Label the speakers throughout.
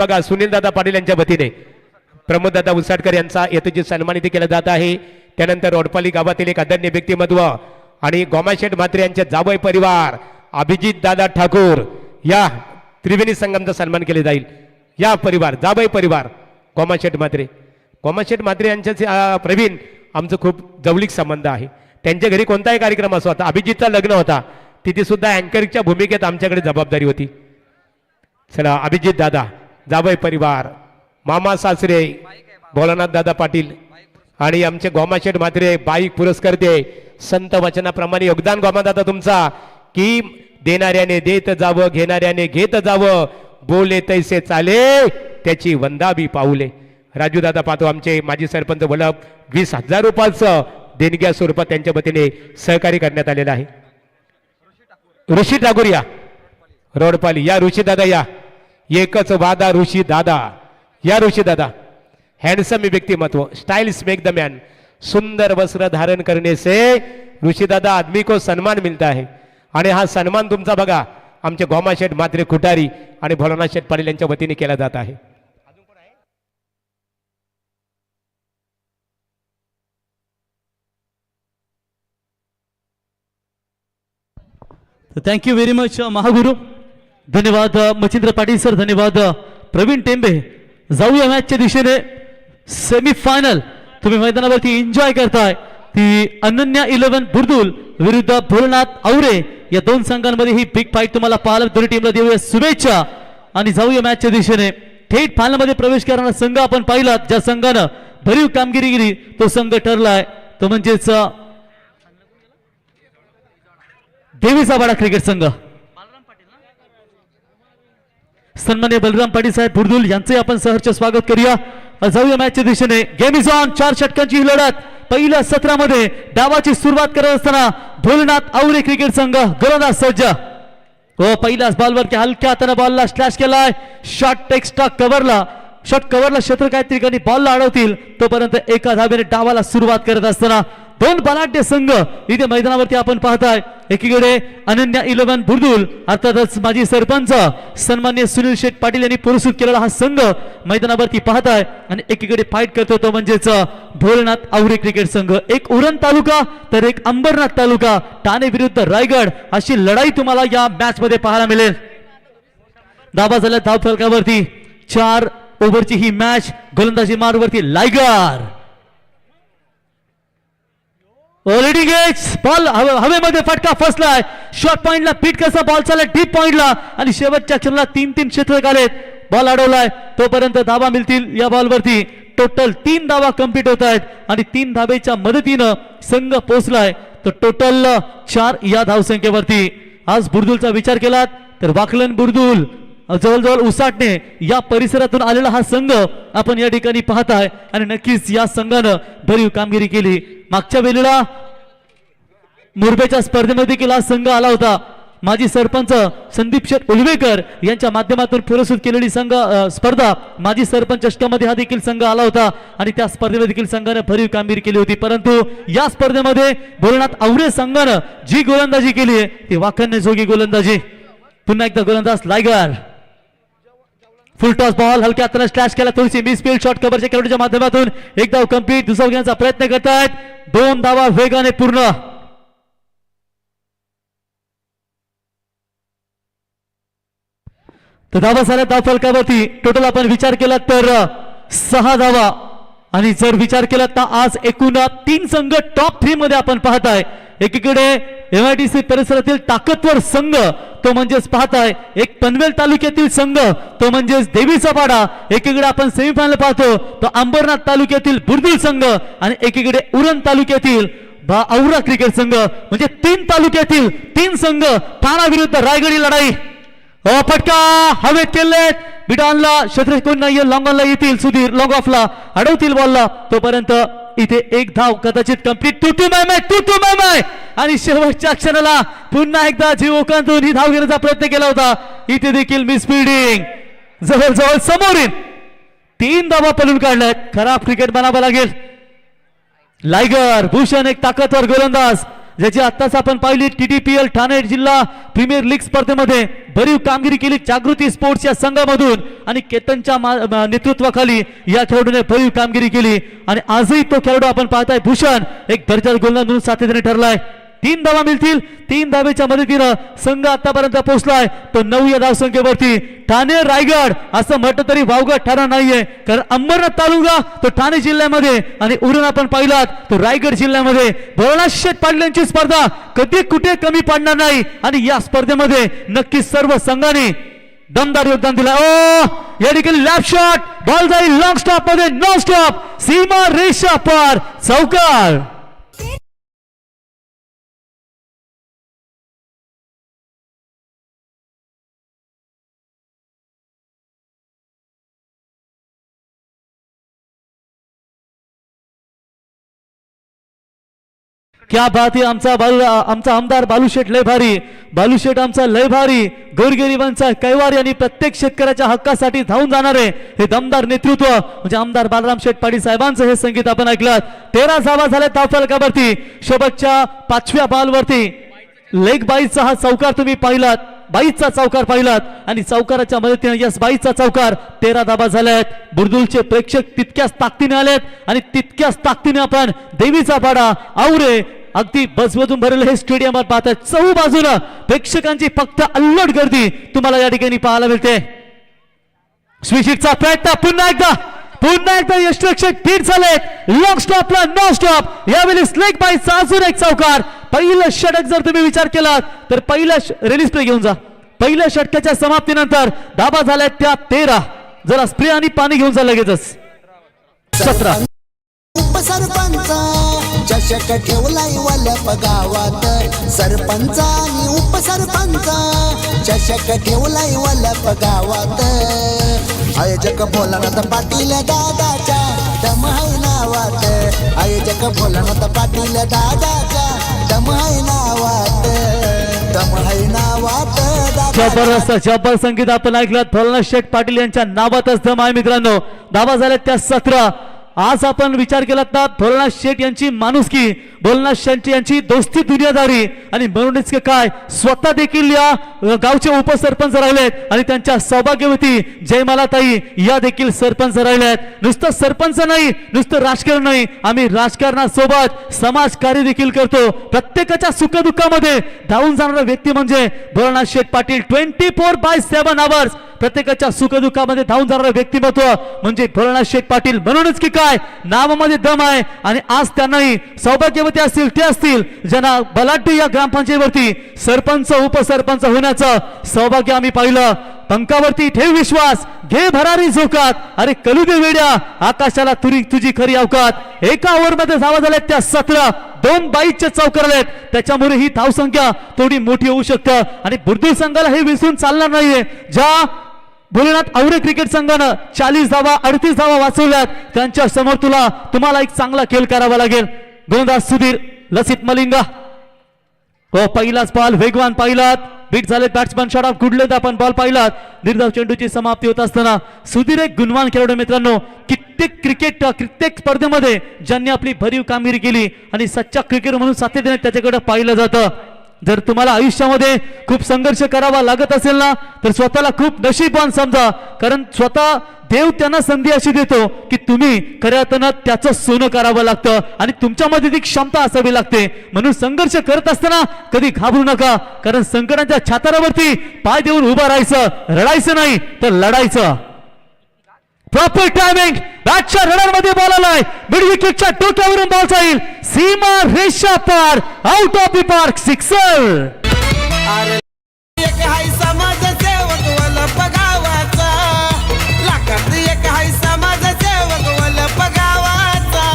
Speaker 1: बघा सुनील दादा पाटील यांच्या वतीने प्रमोद दादा उसाटकर यांचा यथोचित सन्मानित केला जात आहे। त्यानंतर रोडपाली गावातील एक आदरणीय व्यक्तिमत्व आणि गोमाशेठ म्हात्रे यांचे जावई परिवार अभिजित दादा ठाकूर या त्रिवेणी संगमचा सन्मान केले जाईल। या परिवार जावई परिवार गोमाशेठ म्हात्रे यांच्या प्रवीण आमचं खूप जवळीक संबंध आहे। त्यांच्या घरी कोणताही कार्यक्रम असो, आता अभिजितचा लग्न होता तिथे सुद्धा अँकरच्या भूमिकेत आमच्याकडे जबाबदारी होती। चला अभिजित दादा जावई परिवार मामा सासरे भोलानाथ दादा पाटील आणि आमचे गोमाशेठ म्हात्रे बाईक पुरस्कर्ते संत वचनाप्रमाणे योगदान गोमादादा तुमचा की देणाऱ्याने देत जावं घेणाऱ्याने घेत जावं बोले तैसे चाले त्याची वंदाबी पाऊले। राजू दादा पाहतो आमचे माजी सरपंच वल्लभ 20,000 रुपयाचं देणग्या स्वरूपात त्यांच्या वतीने सहकार्य करण्यात आलेलं आहे। ऋषी ठाकूर या रोडपाली या ऋषी दादा या एकच वादा ऋषी दादा या ऋषी दादा हँडसम व्यक्तिमत्व स्टाइल्स मेक द मैन सुंदर वस्त्र धारण करने से ऋषी दादा आदमी को सम्मान मिलता है आणि हा सन्मान तुमचा बघा आमचे गोमाशेठ म्हात्रे खुटारी आणि भोलानाथ शेठ पाटील यांच्या वतीने केला जात आहे।
Speaker 2: थँक्यू व्हेरी मच महागुरु, धन्यवाद मच्छिंद्र पाटील सर, धन्यवाद प्रवीण टेंबे। जाऊया मॅचच्या दिशेने सेमीफायनल तुम्ही मैदानावरती एन्जॉय करताय ती अनन्या 11 बुर्दुल विरुद्ध भोलनाथ आवरे या दोन संघांमध्ये ही बिग फाईट तुम्हाला पाहायला दोन्ही टीमला देऊया शुभेच्छा आणि जाऊया मॅचच्या दिशेने। थेट फायनल मध्ये प्रवेश करणारा संघ आपण पाहिलात ज्या संघानं भरीव कामगिरी केली तो संघ ठरलाय तो म्हणजेच देवीचा वाडा क्रिकेट संघ। सन्मान्य बलराम पाटील साहेब बुर्दुल यांचे आपण सहर्ष स्वागत करूया। जाऊया मॅचच्या दिशेने। Game is on. 4 षटकांची ही लढत पहिल्या सत्रामध्ये डावाची सुरुवात करत असताना भोलनाथ आवरे क्रिकेट संघ गोलंदाज सज्ज व पहिल्याच बॉलवर हलक्या हाताने बॉलला स्लॅश केलाय। शॉट टेक्स्टा कव्हरला शॉट कव्हरला क्षेत्र काहीतरी ठिकाणी बॉलला अडवतील तोपर्यंत एका धावेने डावाला सुरुवात करत असताना दोन बलाढ्य संघ इथे मैदानावरती आपण पाहताय। एकीकडे अनन्या 11 बुर्दुल अर्थातच माजी सरपंच सन्मान्य सुनील शेठ पाटील यांनी पुरस्कृत केलेला हा संघ मैदानावरती पाहताय आणि एकीकडे फाईट करतो तो म्हणजेच भोलनाथ आवरे क्रिकेट संघ। एक उरण तालुका तर एक अंबरनाथ तालुका ठाणे विरुद्ध रायगड अशी लढाई तुम्हाला या मॅच मध्ये पाहायला मिळेल। धावा झाल्या धाव फलकावरती 4 ओव्हरची ही मॅच गोलंदाजी मार्गवरती लायगर ऑलरेडी गेट्स बॉल हवेमध्ये फटका फसलाय। शॉर्ट पॉइंटला पीट कसा बॉल चालला डीप पॉइंटला आणि शेवटच्या क्षणाला 3-3 क्षेत्र आलेत बॉल अडवलाय तोपर्यंत धावा मिळतील या बॉलवरती। टोटल 3 धावा कंप्लीट होत आहेत आणि 3 धावेच्या मदतीनं संघ पोहोचलाय तर टोटल 4 या धावसंख्येवरती। आज बुर्दुलचा विचार केला तर वाकलन बुर्दुल जवळजवळ उसाटणे या परिसरातून आलेला हा संघ आपण या ठिकाणी पाहताय आणि नक्कीच या संघानं भरीव कामगिरी केली। मागच्या वेळेला मुरबेच्या स्पर्धेमध्ये देखील हा संघ आला होता। माजी सरपंच संदीप शेठ उलवेकर यांच्या माध्यमातून पुरस्कृत केलेली संघ स्पर्धा माजी सरपंच अष्टमध्ये हा देखील संघ आला होता आणि त्या स्पर्धेमध्ये देखील संघाने भरीव कामगिरी केली होती। परंतु या स्पर्धेमध्ये भोलनाथ आवरे संघानं जी गोलंदाजी केली आहे ती वाखाणण्याजोगी गोलंदाजी। पुन्हा एकदा गोलंदाज लायगर फुल टॉस बॉल हलक्या हाताने स्लॅश केला थोडीशी मिस फील्ड शॉट कव्हरच्या खेळाडूच्या माध्यमातून एक धाव कंप्लीट दुसरा घेण्याचा प्रयत्न करतायत 2 धावा वेगाने पूर्ण। तर धावा झाल्या धाव फलकावरती टोटल आपण विचार केला तर 6 धावा आणि जर विचार केला तर आज एकूण 3 संघ टॉप 3 मध्ये आपण पाहताय। एकीकडे एमआयडीसी परिसरातील ताकदवर संघ तो म्हणजेच पाहताय एक पनवेल तालुक्यातील संघ तो म्हणजेच देवीचा पाडा। एकीकडे आपण सेमीफायनल पाहतो तो अंबरनाथ तालुक्यातील बुर्दुल संघ आणि एकीकडे उरण तालुक्यातील आवरा क्रिकेट संघ म्हणजे 3 तालुक्यातील 3 संघ ठाणा विरुद्ध रायगडी लढाई। फटका हवेत केले बिडॉनला क्षेत्र कोण नाहीये लॉंग ऑनला येतील सुधीर लॉंग ऑफला अडवतील बॉलला तोपर्यंत इथे एक धाव कदाचित कंप्लीट टू टू माय आणि शेवटच्या क्षणाला पुन्हा एकदा जीव ओकांतून ही धाव घेण्याचा प्रयत्न केला होता। इथे देखील मिस फिल्डिंग जवळजवळ समोरील 3 धावा पळून काढल्यात। खराब क्रिकेट बनावं लागेल। लायगर भूषण एक ताकदवर गोलंदाज ज्याची आत्ताच आपण पाहिली TTPL ठाणे जिल्हा प्रीमियर लीग स्पर्धेमध्ये भरीव कामगिरी केली जागृती स्पोर्ट्स या संघामधून आणि केतनच्या नेतृत्वाखाली या खेळाडूने भरीव कामगिरी केली आणि आजही तो खेळाडू आपण पाहताय भूषण एक दर्जा गोलंदाज म्हणून साथीने ठरलाय. 3 धावा मिळतील. 3 धावेच्या मदतीनं संघ आतापर्यंत पोहोचलाय तो 9 या धावसंख्येवरती. ठाणे रायगड असं म्हटलं तरी वावगं ठरणार नाहीये कारण अंबरनाथ तालुका तो ठाणे जिल्ह्यामध्ये आणि उरण आपण पाहिलात तो रायगड जिल्ह्यामध्ये. भोलानाथ शेठ पाटील यांची स्पर्धा कधी कुठे कमी पडणार नाही आणि या स्पर्धेमध्ये नक्की सर्व संघाने दमदार योगदान दिलं. ओ या ठिकाणी लॅप शॉट बॉल जाईल लॉंग स्टॉप मध्ये नो स्टॉप सीमा रेषा पार चौकार. क्या बात आहे. आमचा आमदार बालूशेठ लय भारी. बालूशेठ आमचा लय भारी गोरगरिबांचा कैवारी आणि प्रत्येक शेतकऱ्याच्या हक्कासाठी धावून जाणारे हे दमदार नेतृत्व म्हणजे आमदार बालराम शेठ पाटील साहेबांचं हे संगीत आपण ऐकलं. 13 धावा झाल्या धावफलकावरती. शेवटच्या 5व्या बॉलवरती लेग बाईचा हा चौकार तुम्ही पाहिलात. बाईचा चौकार पाहिलात आणि चौकाराच्या मदतीने यस बाईचा चौकार 13 धावा झाल्यात. बुर्दुलचे प्रेक्षक तितक्याच ताकदीने आलेत आणि तितक्याच ताकदीने आपण देवीचा पाडा आवरे अगदी बसबजून भरलेलं हे स्टेडियम पाहतात. चहू बाजूला प्रेक्षकांची फक्त अल्लड गर्दी तुम्हाला या ठिकाणी पाहायला मिळते. स्विशिटचा प्रयत्न पुन्हा एकदा यष्टरक्षक फिट झालेत लॉंग स्टॉपला नो स्टॉप. यावेळी स्लेग बाईचा अजून एक चौकार. पहिलं षटक जर तुम्ही विचार केलात तर पहिल्या रिलीज प्ले घेऊन जा. पहिल्या षटकाच्या समाप्तीनंतर धाबा झाल्यात त्या 13. जरा स्प्रे आणि पाणी घेऊन जा लगेचच. 17
Speaker 3: उपसरपंच चषक ठेवलाय वलप गावात. सरपंचानी उपसरपंच चषक ठेवलाय वलप गावात. आयोजक भोलानाथ पाटील दादाच्या दम आहे नावात. आयोजक भोलानाथ पाटील दादाच्या दम आहे नावात. दम आहे नावात.
Speaker 2: जबरदस्त जबर संगीत आपण ऐकलं. भोलानाथ शेठ पाटील यांच्या नावातच दम आहे मित्रांनो. धावा झाल्या त्या 17. आज आपण विचार केला तर भोलानाथ शेठ यांची माणुसकी भोलानाथ शेठ यांची दोस्ती दुनियादारी आणि म्हणूनच काय स्वतः देखील या गावचे उपसरपंच राहिलेत आणि त्यांच्या सौभाग्यवती जयमालाताई या देखील सरपंच राहिल्यात. नुसतं सरपंच नाही नुसतं राजकारण नाही आम्ही राजकारणासोबत समाजकार्य देखील करतो. प्रत्येकाच्या सुखदुःखामध्ये धावून जाणारा व्यक्ती म्हणजे भोलानाथ शेठ पाटील. 24/7 आवर्स प्रत्येकाच्या सुखदुःखामध्ये धावून जाणारं व्यक्तिमत्व म्हणजे भोलानाथ शेठ पाटील. म्हणूनच की काय नावामध्ये दम आहे आणि आज त्यांनाही सौभाग्यवती असतील ते असतील ज्यांना बलाढ्य या ग्रामपंचायतीवरती सरपंच उपसरपंच होण्याचं सौभाग्य आम्ही पाहिलं. पंखावरती ठेव विश्वास घे भरारी झोकात. अरे कलू दे वेड्या आकाशाला तुझी खरी अवकात. एका ओव्हरमध्ये धावा झाल्यात त्या 17. 2 बाईकचे चौकार आलेत त्याच्यामुळे ही धावसंख्या थोडी मोठी होऊ शकतं आणि बुर्दुल संघाला हे विसरून चालणार नाहीये. ज्या भोलेनाथ आवरे क्रिकेट संघानं 40 धावा 38 धावा वाचवल्यात त्यांच्या समोर तुम्हाला एक चांगला खेळ करावा लागेल. गोलंदाज सुधीर लसित मलिंगा. हो पहिलाच बॉल वेगवान पाहिलात. बीट झाले batsman shot of good length आपण बॉल पाहिलात. निर्धाव चेंडूची समाप्ती होत असताना सुधीर एक गुणवान खेळाडू मित्रांनो. कित्येक स्पर्धेमध्ये ज्यांनी आपली भरीव कामगिरी केली आणि सच्चा क्रिकेटर म्हणून सातत्याने त्याच्याकडे पाहिलं जातं. जर तुम्हाला आयुष्यामध्ये खूप संघर्ष करावा लागत असेल ना तर स्वतःला खूप नशीबवान समजा कारण स्वतः देव त्यांना संधी अशी देतो की तुम्ही खऱ्या अर्थानं त्याचं सोनं करावं लागतं आणि तुमच्यामध्ये ती क्षमता असावी लागते. म्हणून संघर्ष करत असताना कधी घाबरू नका कारण संकटाच्या छातारावरती पाय देऊन उभं राहायचं. रडायचं नाही तर लढायचं. प्रॉपर टायमिंग बॅटच्या रडार मध्ये बॉल आलाय. मिड विकेटच्या डोक्यावरून बॉल जाईल सीमा रेषा पार out of the park. Sixer.
Speaker 3: एक हाय समाजसेवक वलप गावाचा. लाखात एक हाय समाजसेवक वलप गावाचा.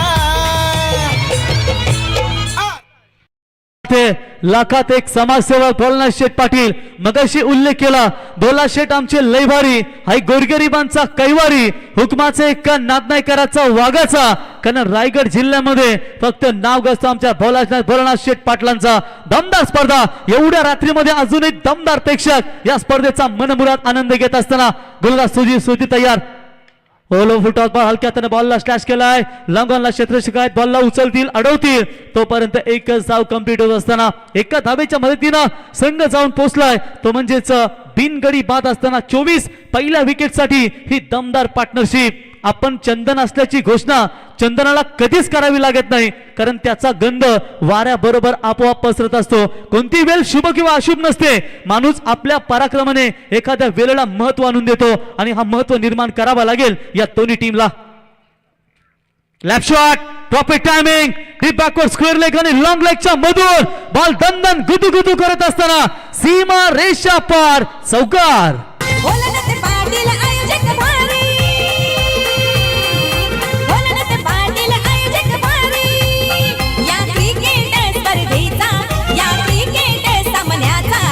Speaker 2: लाखात एक समाजसेवक भोलानाथ शेठ पाटील. मगाशी उल्लेख केला भोला शेठ आमचे लय भारी हाय गोरगरिबांचा कैवारी हुकमाचे का नाद नाही करायचा वाघाचा. कारण रायगड जिल्ह्यामध्ये फक्त नाव गाजतं आमच्या भोलानाथ शेठ पाटलांचा. दमदार स्पर्धा एवढ्या रात्रीमध्ये अजूनही दमदार प्रेक्षक या स्पर्धेचा मनमुराद आनंद घेत असताना गोलंदाज सुधी तयार. ओलो फुटॉल बॉल हलक्यात बॉलला स्लॅश केलाय, लंगॉनला क्षेत्ररक्षक बॉलला उचलतील, अडवतील, तोपर्यंत एकच धाव कंप्लीट होत असताना एका धावेच्या मदतीनं संघ जाऊन पोहोचलाय, तो म्हणजेच बिनगडी बाद असताना 24 पहिल्या विकेटसाठी ही दमदार पार्टनरशिप. आपण चंदन असल्याची घोषणा चंदनाला कधीच करावी लागत नाही, कारण त्याचा गंध वाऱ्याबरोबर आपोआप पसरत असतो. कोणती वेळ शुभ किंवा अशुभ नसते, माणूस आपल्या पराक्रमाने एखाद्या वेळेला महत्व आणून देतो आणि हा महत्व निर्माण करावा लागेल या दोन्ही टीमला. Left shot, proper timing, deep backward square leg आणि लॉंग लेगच्या मधून बॉल दणदण गुदुगुदू करत असताना सीमा रेषा पार, चौकार.
Speaker 4: बोलणं पाटील आयोजक भारी, बोलणं पाटील आयोजक भारी, या क्रिकेट स्पर्धेचा, या क्रिकेट सामन्याचा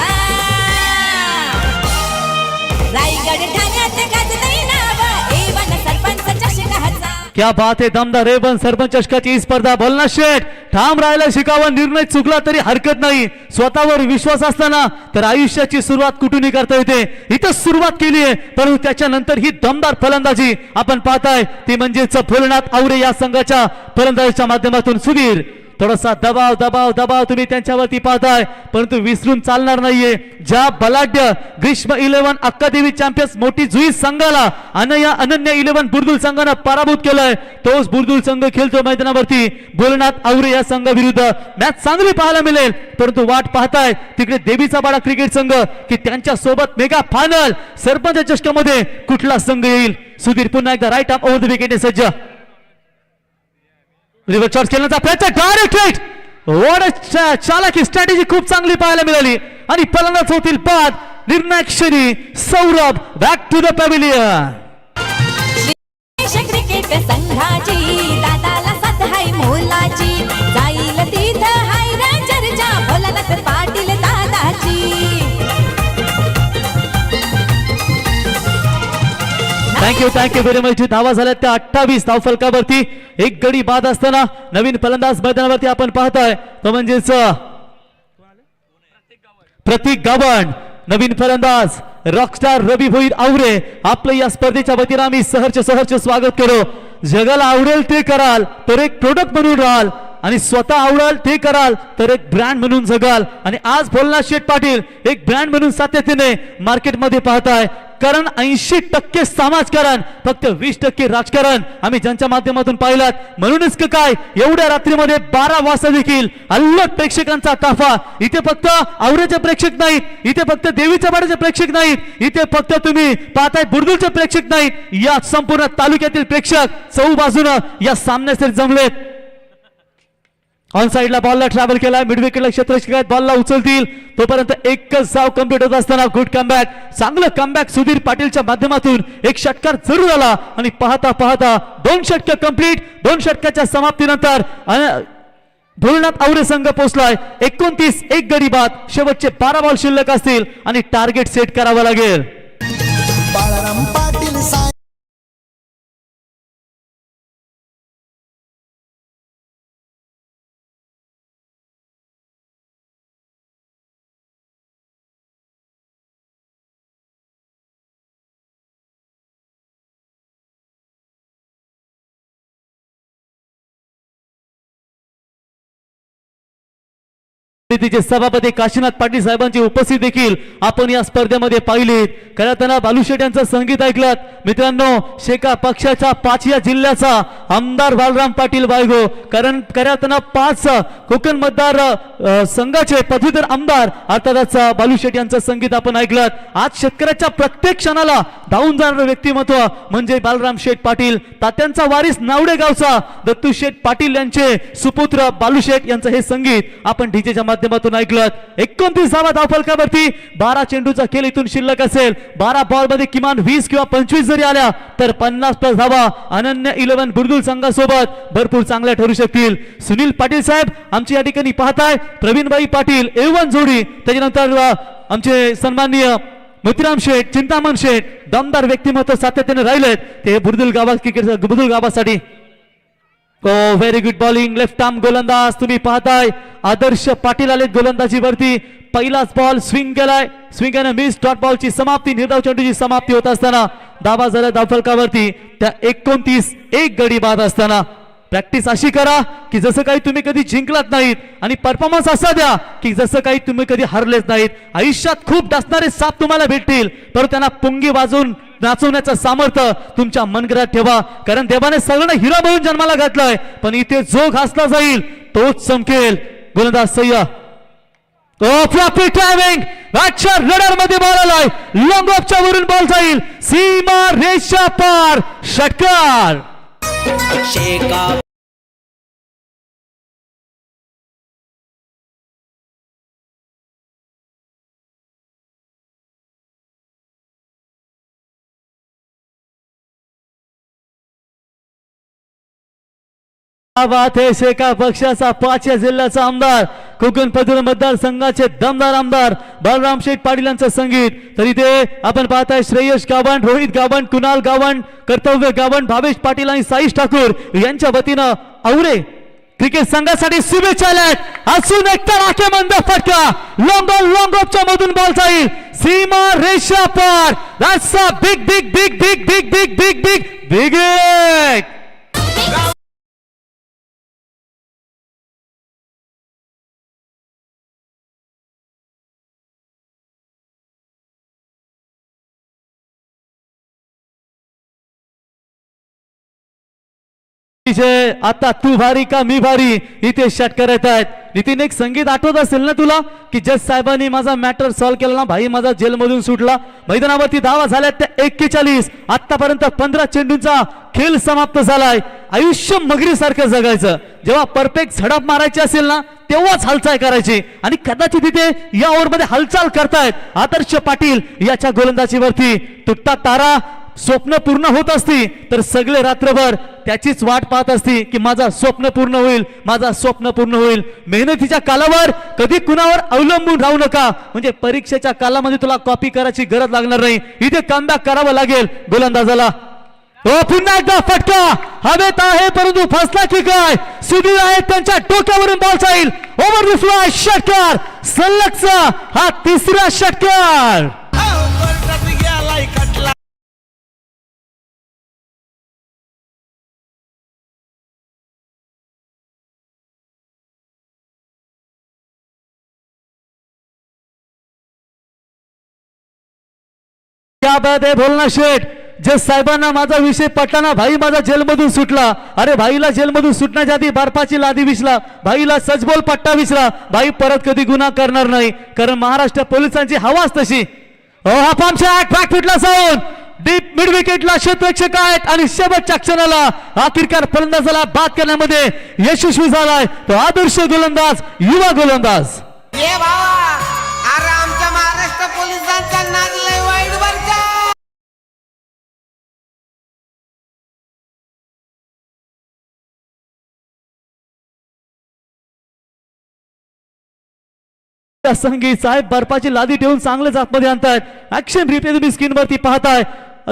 Speaker 4: रायगड ठाण्यात गाजतंय नाव, एवन सरपंच चषकाचा.
Speaker 2: क्या बात है, दमदार एवन सरपंच चषकाची स्पर्धा. बोलना शेठ ठाम राहायला शिकावा, निर्णय चुकला तरी हरकत नाही. स्वतःवर विश्वास असताना तर आयुष्याची सुरुवात कुठूनही करता येते. इथं सुरुवात केली आहे, परंतु त्याच्यानंतर ही दमदार फलंदाजी आपण पाहताय ती म्हणजेच भोलेनाथ आवरे या संघाच्या फलंदाजीच्या माध्यमातून. सुधीर थोडासा दबाव दबाव दबाव तुम्ही त्यांच्यावरती पाहताय, परंतु विसरून चालणार नाहीये. ज्या बलाढ्य ग्रीष्म 11 अक्कादेवी चॅम्पियन्स मोठी जुई संघाला अनन्य 11 बुर्दुल संघानं पराभूत केलंय, तोच बुर्दुल संघ खेळतो मैदानावरती भोलेनाथ आवरे या संघाविरुद्ध. मॅच चांगली पाहायला मिळेल, परंतु वाट पाहताय तिकडे देवीचा बाडा क्रिकेट संघ की त्यांच्या सोबत मेगा फायनल सरपंच चषकामध्ये कुठला संघ येईल. सुधीर पुन्हा एकदा right arm over the wicket सज्ज. रिव्हर्स शॉट खेळण्याचा प्रयत्न, डायरेक्ट हिट. चालाकी स्ट्रॅटेजी खूप चांगली पाहायला मिळाली आणि फलंदाज होतील बाद. निर्णायक क्षणी Saurabh back to the pavilion.
Speaker 4: Cricket संघाची दादाला साथ हाय मोलाची, जाईल तिथं हाय चर्चा बोलणं पाटील दादाची.
Speaker 2: Thank you very much. धावा झाल्या त्या 28 धाव फलकावरती, एक गडी बाद असताना नवीन फलंदाज मैदानावरती आपण पाहताय तो म्हणजेच प्रतीक गावंड. नवीन फलंदाज रॉकस्टार रवी भोईर आवरे आपलं या स्पर्धेच्या वतीने आम्ही सहर्ष स्वागत करू. जगाला आवडेल ते कराल तर एक प्रोडक्ट म्हणून राहाल आणि स्वतः आवडेल ते कराल तर एक ब्रँड म्हणून जगाल. आणि आज भोलेनाथ शेठ पाटील एक ब्रँड म्हणून सातत्याने मार्केटमध्ये पाहताय, कारण 80% समाजकारण फक्त 20% राजकारण आम्ही ज्यांच्या माध्यमातून पाहिलात. म्हणूनच काय एवढ्या रात्रीमध्ये 12 वाजता देखील अल्लग प्रेक्षकांचा ताफा. इथे फक्त आवरेचे प्रेक्षक नाहीत, इथे फक्त देवीच्या बाडाचे प्रेक्षक नाहीत, इथे फक्त तुम्ही पाहताय बुर्दुलचे प्रेक्षक नाहीत, या संपूर्ण तालुक्यातील प्रेक्षक चौ बाजूनं या सामन्यासाठी जमलेत. ऑन साइडला बॉलला ट्रॅव्हल केलाय, मिड विकेटला क्षेत्ररक्षक बॉलला उचलतील, तोपर्यंत एकच धाव कंप्लीट होत असताना गुड कमबॅक, चांगलं कमबॅक सुधीर पाटीलच्या माध्यमातून. एक षटकार जरूर आला आणि पाहता पाहता 2 षटक कंप्लीट. 2 षटकाच्या समाप्तीनंतर भोलेनाथ आवरे संघ पोहोचलाय 29, एक गडी बाद. शेवटचे 12 बॉल शिल्लक असतील आणि टार्गेट सेट करावं लागेल.
Speaker 3: बाळाराम पाटील
Speaker 2: तिचे सभापती काशीनाथ पाटील साहेबांची उपस्थिती देखील आपण या स्पर्धेमध्ये पाहिली. खऱ्यातना बालुशेठ यांचं संगीत ऐकलं मित्रांनो. शेका पक्षाच्या 5 जिल्ह्याचा आमदार बालराम पाटील वायगो, कारण खऱ्यातना 5 कोकण मतदार संघाचे पदवीधर आमदार अर्थातच बालुशेठ यांचं संगीत आपण ऐकलं. आज शेतकऱ्याच्या प्रत्येक क्षणाला धावून जाणारं व्यक्तिमत्व म्हणजे बालराम शेठ पाटील. तात्यांचा वारीस नावडे गावचा दत्तू शेठ पाटील यांचे सुपुत्र बालुशेठ यांचं हे संगीत आपण डीजेच्या माध्यमातून ऐकलं. 29 धावा धावफलकावरती. 12 चेंडूचा खेळ इथून शिल्लक असेल. 12 बॉल मध्ये किमान 20 किंवा 25 जरी आल्या तर 50+ धावा अनन्य 11 बुर्दुल संघासोबत भरपूर चांगल्या ठरू शकतील. सुनील पाटील साहेब आमची या ठिकाणी पाहताय, प्रवीणबाई पाटील A1 जोडी, त्याच्यानंतर आमचे सन्माननीय मोतीराम शेठ, चिंतामण शेठ, दमदार व्यक्तिमत्व सातत्याने राहिलेत ते बुर्दुल गावासाठी. Very good bowling left arm गोलंदाज तुम्ही पाहताय आदर्श पाटील आले गोलंदाजीवरती. पहिलाच बॉल स्विंग केलाय, स्विंग आणि मिस. डॉट बॉलची समाप्ती, निर्धाव चेंडूची समाप्ती होत असताना धावा झाल्या धावफलकावरती. त्या 29 गडी बाद असताना प्रॅक्टिस अशी करा की जसं काही तुम्ही कधी जिंकलात नाहीत आणि परफॉर्मन्स असा द्या की जसं काही तुम्ही कधी हरलेच नाहीत. आयुष्यात खूप डसणारे साप तुम्हाला भेटतील, पण त्यांना पुंगी वाजवून नाचवण्याचं सामर्थ्य तुमच्या मनगटात ठेवा. कारण देवाने सगळ्यांना हिरा म्हणून जन्माला घातलाय, पण इथे जो घासला जाईल तोच चमकेल. गोलंदाज सय्या रडार मध्ये बॉल आलाय, लॉंग ऑफच्या वरून बॉल जाईल, सीमा रेषा पार, षटकार. बात है शेका पक्षाचा 5 जिल्ह्याचा आमदार, कोकण पदर मतदारसंघाचे दमदार आमदार बलराम शेठ पाटील यांचं संगीत. तर इथे आपण पाहताय श्रेयश गावंड, रोहित गावंड, कुणाल गावंड, कर्तव्य गावंड, भावेश पाटील आणि साईश ठाकूर यांच्या वतीनं औरे क्रिकेट संघासाठी शुभेच्छा आहेत. असून एक तर आखेमंद फटका, लॉंग ऑफच्या मधून बॉल जाईल, सीमा रेषा पार. That's a big big big big big big big big big big. आता तू भारी का मी भारी, इथे षटकार येत आहेत. नितीन एक संगीत आठवत असेल ना तुला की जज साहेबांनी माझा मॅटर सॉल्व्ह केला ना, भाई माझा जेलमधून सुटला. मैदानावरती धावा झाल्या त्या 41. आतापर्यंत 15 चेंडूंचा खेळ समाप्त झालाय. आयुष्य मगरीसारखं जगायचं, जेव्हा परफेक्ट झडप मारायची असेल ना तेव्हाच हालचाल करायची, आणि कदाचित तिथे या ओव्हरमध्ये हालचाल करतायत आदर्श पाटील याच्या गोलंदाजीवरती. तुटता तारा स्वप्न पूर्ण होत असती तर सगळे रात्रभर त्याचीच वाट पाहत असती की माझा स्वप्न पूर्ण होईल, माझा स्वप्न पूर्ण होईल. मेहनतीच्या कालावर कधी कुणावर अवलंबून राहू नका, म्हणजे परीक्षेच्या कालामध्ये तुला कॉपी करायची गरज लागणार नाही. इथे कमबॅक करावं लागेल गोलंदाजाला. पुन्हा एकदा फटका हवेत आहे, परंतु फसला की काय, सुधीर आहे त्यांच्या डोक्यावरून बॉल जाईल, ओव्हर द फ्लाय, षटकार. सलगचा हा 3रा षटकार. क्या बात आहे बोलना शेठ. जज साहेबांना माझा विषय पटला, भाई माझा जेलमधून सुटला. अरे भाईला जेलमधून सुटण्याच्या आधी बर्फाची लादी विसला, भाईला सजबोल पट्टा विसला. भाई परत कधी गुन्हा करणार नाही, कारण महाराष्ट्र पोलिसांची हवाच तशी. हा पामच्या बॅकफुटला जाऊन डीप मिड विकेटला क्षेत्ररक्षक आहेत, आणि शेवटच्या क्षणाला आखिरकार फलंदाजाला बाद करण्यामध्ये यशस्वी झालाय तो आदर्श गोलंदाज, युवा गोलंदाज.
Speaker 5: ये भावा, अरे आमच्या महाराष्ट्र पोलिसांचा नाद लय वाईट बर का.
Speaker 2: संगीत साहेब बर्फाची लादी ठेवून चांगलेच आतमध्ये आणतायत. ऍक्शन रिप्ले तुम्ही स्क्रीन वरती पाहताय.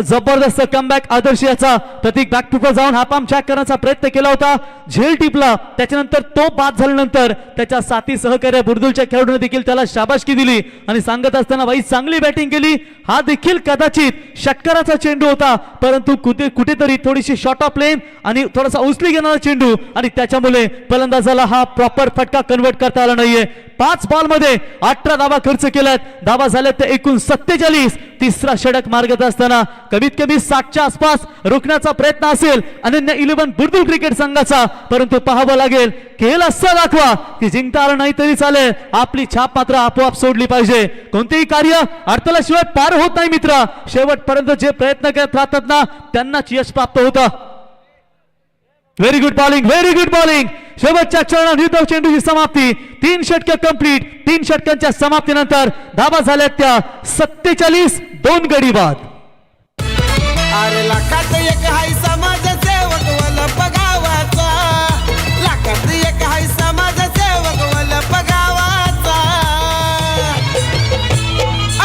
Speaker 2: जबरदस्त कमबॅक आदर्श याचा. प्रतीक बॅकटुकर जाऊन हा पाम चॅक करण्याचा प्रयत्न केला होता, झेल टिपला. त्याच्यानंतर तो बाद झाल्यानंतर त्याच्या साथी सहकार्य बुर्दुलच्या खेळाडूने देखील त्याला शाबासकी दिली आणि सांगत असताना भाई चांगली बॅटिंग केली. हा देखील कदाचित षटकाराचा चेंडू होता, परंतु कुठेतरी थोडीशी शॉर्ट ऑफ लेन आणि थोडासा उचली घेणारा चेंडू, आणि त्याच्यामुळे फलंदाजाला हा प्रॉपर फटका कन्वर्ट करता आला नाहीये. 5 बॉल मध्ये 18 धावा खर्च केल्यात, धावा झाल्यात ते एकूण 47. 3रा षटक मार्गात असताना कमीत कमी 60च्या आसपास रोखण्याचा प्रयत्न असेल अनन्य 11 बुर्दुल क्रिकेट संघाचा, परंतु पाहावं लागेल खेळ असा दाखवा की जिंकता आलं नाही तरी चालेल, आपली छाप मात्र आपोआप सोडली पाहिजे. कोणतेही कार्य अडथळ्याशिवाय पार होत नाही मित्रा, शेवटपर्यंत जे प्रयत्न करत राहतात ना त्यांनाच यश प्राप्त होतं. Very good bowling, very good bowling. शेवटच्या क्षणात निर्धाव चेंडूची समाप्ती. 3 षटके कंप्लीट. 3 षटकांच्या समाप्तीनंतर धावा झाल्या त्या 47. 2 गडी बाद.
Speaker 5: अरे लाखात एक हाय समाजसेवक वलप गावाचा, लाखात एक हाय समाजसेवक वलप गावाचा.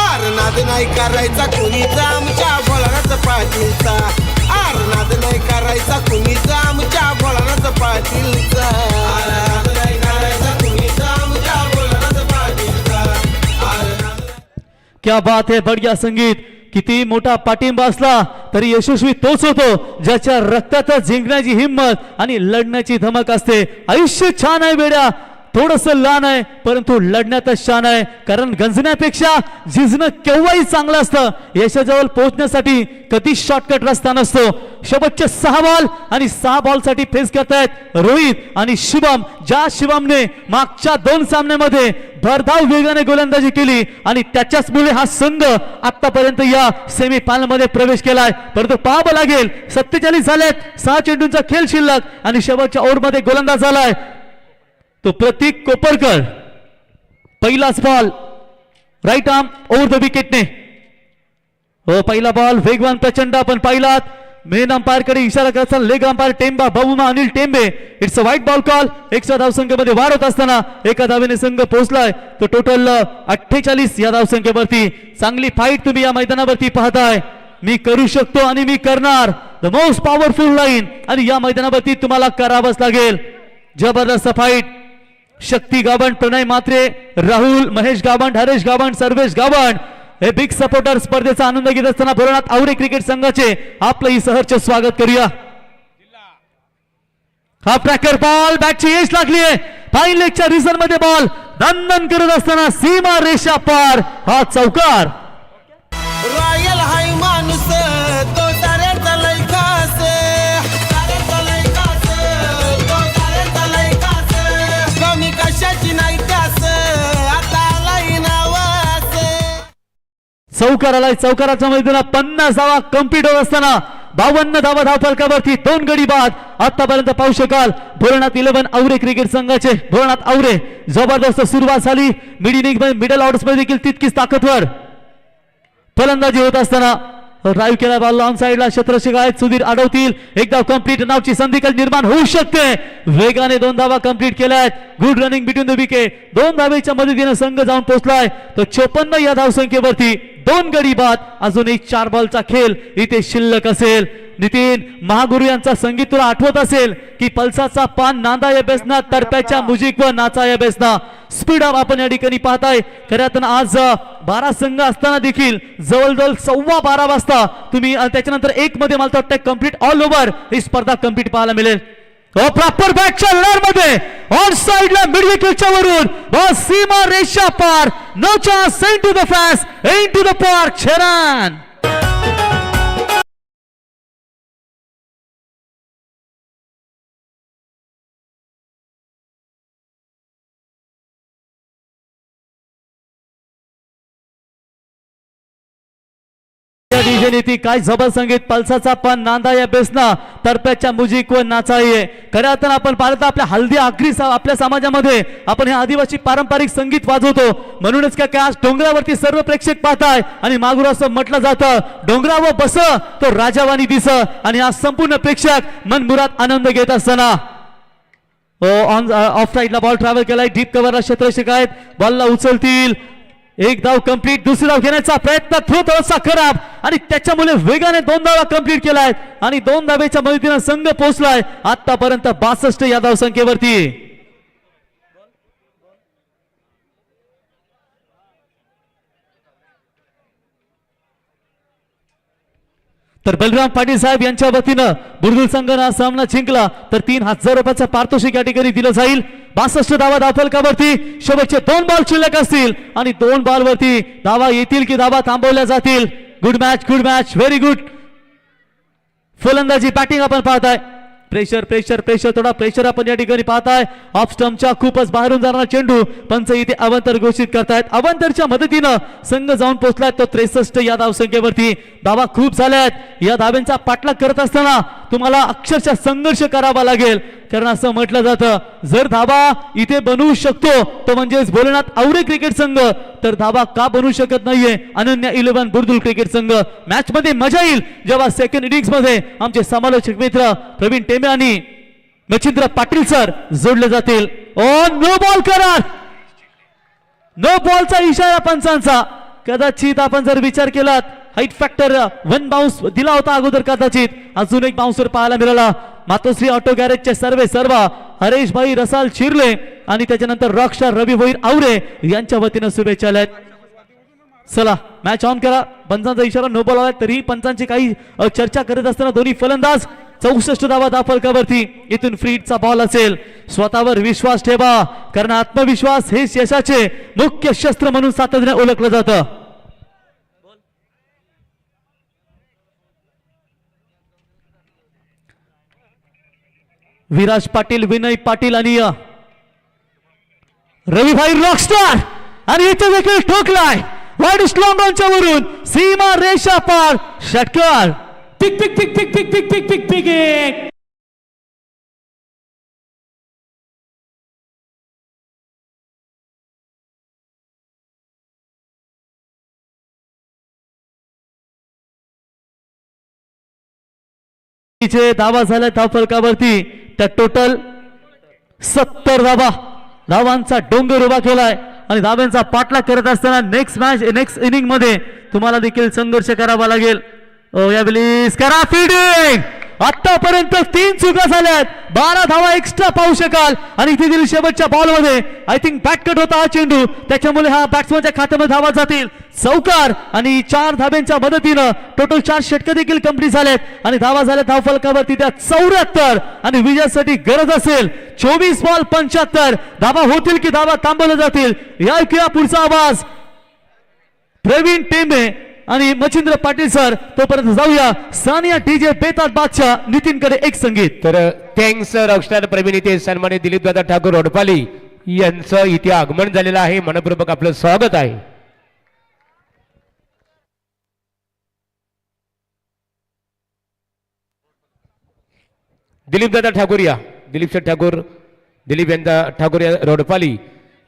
Speaker 5: अरे नाद नाही करायचा कुणीच आमच्या भोळानाथ पाटीलचा, अरे नाद नाही करायचा कुणीच आमच्या भोळानाथ पाटील.
Speaker 2: क्या बात है, बढिया संगीत. किती मोठा पाठिंबा असला तरी यशस्वी तोच होतो ज्याच्या रक्तात जिंकण्याची हिंमत आणि लढण्याची धमक असते. आयुष्य छान आहे बेड्या, थोडस लहान आहे परंतु लढण्यातच शान आहे. कारण गंजण्यापेक्षा झिजणं केव्हाही चांगलं असतं. यशाजवळ पोहोचण्यासाठी कधी शॉर्टकट रस्ता नसतो. शेवटचे 6 बॉल आणि 6 बॉल साठी फेस करतायत रोहित आणि शुभम. ज्या शुभमने मागच्या 2 सामन्यामध्ये भरधाव वेगाने गोलंदाजी केली आणि त्याच्याच मुळे हा संघ आतापर्यंत या सेमी फायनल मध्ये प्रवेश केलाय. परंतु पाहावं लागेल, 47 झालेत, 6 चेंडूंचा खेळ शिल्लक आणि शेवटच्या ओव्हरमध्ये गोलंदाज झालाय तो प्रतीक कोपरकर. पहिलाच ball right arm over the विकेटने. हो, पहिला बॉल वेगवान प्रचंड. आपण पाहिलात मेन अंपायर कडे इशारा करताना leg umpire Temba Bavuma Anil Tembe. It's a wide ball call. Extra धावसंख्येमध्ये वाढ होत असताना एका धावेने संघ पोहोचलाय तो टोटल 48 या धावसंख्येवरती. चांगली फाईट तुम्ही या मैदानावरती पाहताय. मी करू शकतो आणि मी करणार, द मोस्ट पॉवरफुल लाईन, आणि या मैदानावरती तुम्हाला करावंच लागेल. जबरदस्त फाईट. शक्ती गावंड, प्रणय मात्रे, राहुल, महेश गावंड, हरेश गावंड, सर्वेश गावंड हे बिग सपोर्टर स्पर्धेचा आनंद घेत असताना भोरनाथ आवरे क्रिकेट संघाचे आपलंही सहर्ष स्वागत करूया. हा ट्रॅकर बॉल बॅटची एज लागली आहे. फाईन लेगच्या रिझन मध्ये बॉल दणदण करत असताना सीमा रेषा पार. हा चौकार.
Speaker 3: रॉयल हाय माणूस तो सारे चलय खास सारे चलय खास तो सारे चलय खास कमी कशाची नाही त्यास आता आलाय नावास.
Speaker 2: चौकार आलाय. चौकाराच्या मैदानात 50 धावा कंप्लीट होत असताना 52 धावा धावफलकावरती 2 गडी बाद. आतापर्यंत पाहू शकाल भोरनाथ 11 आवरे क्रिकेट संघाचे भोरनाथ आवरे जबरदस्त सुरुवात झाली. मिडल ऑर्डर्स मध्ये देखील तितकीच ताकदवर फलंदाजी होत असताना ड्राईव्ह केला बॉल ऑन साइडला. क्षेत्ररक्षक आहेत सुधीर अडवतील. एक धाव कंप्लीट. नावची संधी निर्माण होऊ शकते. वेगाने 2 धावा कंप्लीट केल्या आहेत. Good running between the wicket. 2 धावेच्या मदतीने संघ जाऊन पोहोचलाय तो 54 या धावसंख्येवरती. 2 गडी बाद. अजून एक 4 बॉलचा खेळ इथे शिल्लक असेल. नितीन महागुरु यांचा संगीत तुला आठवत असेल की पल्साचा पान नांदाय बेसना, तरप्याच्या मुजिक व नाचाय बेसना. स्पीड अप आपण या ठिकाणी पाहताय. खऱ्यातून आज 12 संघ असताना देखील जवळजवळ 12:15 वाजता तुम्ही त्याच्यानंतर 1 मध्ये मला वाटतं कंप्लीट ऑल ओव्हर ही स्पर्धा कंप्लीट पाहायला मिळेल. प्रॉपर बॅटच्या लढ मध्ये ऑन साइडला मिड विकेटच्या वरून बस सीमा रेषा पार. No chance. Into the fans, into the park. छेरान काय जबर संगीत. पल्साचा पण नांदा या बेसना, तरप्याच्या मुजिक व नाचाये. खऱ्या अर्थानं आपण पाहत आपल्या हल्दी आखरी आपल्या समाजामध्ये आपण हे आदिवासी पारंपरिक संगीत वाजवतो. म्हणूनच काय आज डोंगरावरती सर्व प्रेक्षक पाहताय आणि मागूर असं म्हटलं जातं डोंगरावर बस तो राजावानी दिस. आणि आज संपूर्ण प्रेक्षक मनमुराद आनंद घेत असताना ऑन ऑफ साइडला बॉल ट्रॅव्हल केलाय. डीप कव्हरला क्षेत्ररक्षक आहेत. बॉलला उचलतील. एक धाव कंप्लीट. दुसरी धाव घेण्याचा प्रयत्न थ्रो थोडासा खराब आणि त्याच्यामुळे वेगाने 2 धावा कंप्लीट केलायत आणि 2 धावेच्या मदतीने संघ पोहोचलाय आतापर्यंत 62 या धावसंख्येवरती. तर बलराम पाटील साहेब यांच्या वतीनं बुर्दुल संघाने सामना जिंकला तर 3000 रुपयाचा पारितोषिक या ठिकाणी दिलं जाईल. 62 धावा धावफलकावरती. शेवटचे 2 बॉल शिल्लक असतील आणि 2 बॉलवरती धावा येतील की धावा थांबवल्या जातील. Good match, good match, very good. फलंदाजी बॅटिंग आपण पाहताय. प्रेशर प्रेशर प्रेशर थोडा प्रेशर आपण या ठिकाणी पाहताय. ऑफ स्टंपच्या खूपच बाहेरून जाणारा चेंडू पंच इथे अवंतर घोषित करतायत. अवंतरच्या मदतीनं संघ जाऊन पोहोचलाय तो 63 या धावसंख्येवरती. धावा खूप झाल्यात. या धाव्यांचा पाठलाग करत असताना तुम्हाला अक्षरशः संघर्ष करावा लागेल. कारण असं म्हटलं जातं जर धावा इथे बनवू शकतो तो म्हणजेच भोलेनाथ आवरे क्रिकेट संघ, तर धावा का बनवू शकत नाहीये अनन्या 11 बुर्दुल क्रिकेट संघ. मॅच मध्ये मजा येईल जेव्हा सेकंड इनिंग्स मध्ये आमचे समालोचक मित्र प्रवीण टेंबे आणि मच्छिंद्र पाटील सर जोडले जातील. नो बॉल करार. नो बॉलचा इशारा पंचांचा. कदाचित आपण जर विचार केलात हाईट फॅक्टर 1 बाउन्स दिला होता अगोदर, कदाचित अजून एक बाउन्सर पाहायला मिळाला. मातोश्री ऑटो गॅरेजचे सर्व हरेश भाई रसाल चिरले आणि त्याच्यानंतर रॉकस्टार रवी भोईर आवरे यांच्या वतीनं शुभेच्छा आहेत. चला मॅच ऑन करा. पंचांचा इशारा नो बॉल आला तरी पंचांची काही चर्चा करत असताना दोन्ही फलंदाज 64 धावा धावफलकावरती. इथून फ्रीडचा बॉल असेल. स्वतःवर विश्वास ठेवा कारण आत्मविश्वास हेच यशाचे मुख्य शस्त्र म्हणून सातत्याने ओळखलं जातं. विराज पाटील, विनय पाटील आणि रविभाई रॉकस्टार आणि इथे देखील ठोकलाय वाईड स्लॉंग ऑनच्या वरून सीमा रेषा पार. षटकार पिक पिक पिक पिक पिक पिक पिक पिक पिक एक. धावा झाल्या धावफलकावरती. त्या टोटल 70 धावांचा डोंगर उभा केलाय आणि धाव्यांचा पाठलाग करत असताना नेक्स्ट इनिंग मध्ये तुम्हाला देखील संघर्ष करावा लागेल. यावेळी करा फील्डिंग. आतापर्यंत 3 चुका झाल्यात. 12 धावा एक्स्ट्रा पाहू शकाल आणि इथे दिली शेवटच्या बॉल मध्ये आय थिंक बॅट कट होता हा चेंडू त्याच्यामुळे हा बॅट्समनच्या खात्यामध्ये धावा जातील. चौकार आणि 4 धाब्यांच्या मदतीनं टोटल 4 षटके देखील कंप्लीट झालेत आणि धावा झाल्या धावफलकावरती त्या 74 आणि विजयासाठी गरज असेल 24 बॉल 75 धावा होतील की धावा थांबवल्या जातील. या ऐकूया पुढचा आवाज प्रवीण टेंबे आणि मच्छिंद्र पाटील सर. तोपर्यंत जाऊया सानिया डीजे बेताज बादशाह नितीनकडे एक संगीत.
Speaker 1: तर थँक्स रॉकस्टार प्रवीण इथे सन्मानित दिलीपदादा ठाकूर रोडपाली यांचं इथे आगमन झालेलं आहे. मनपूर्वक आपलं स्वागत आहे. दिलीपदादा ठाकूर या दिलीप ठाकूर दिलीप यांचा ठाकूर या रोडपाली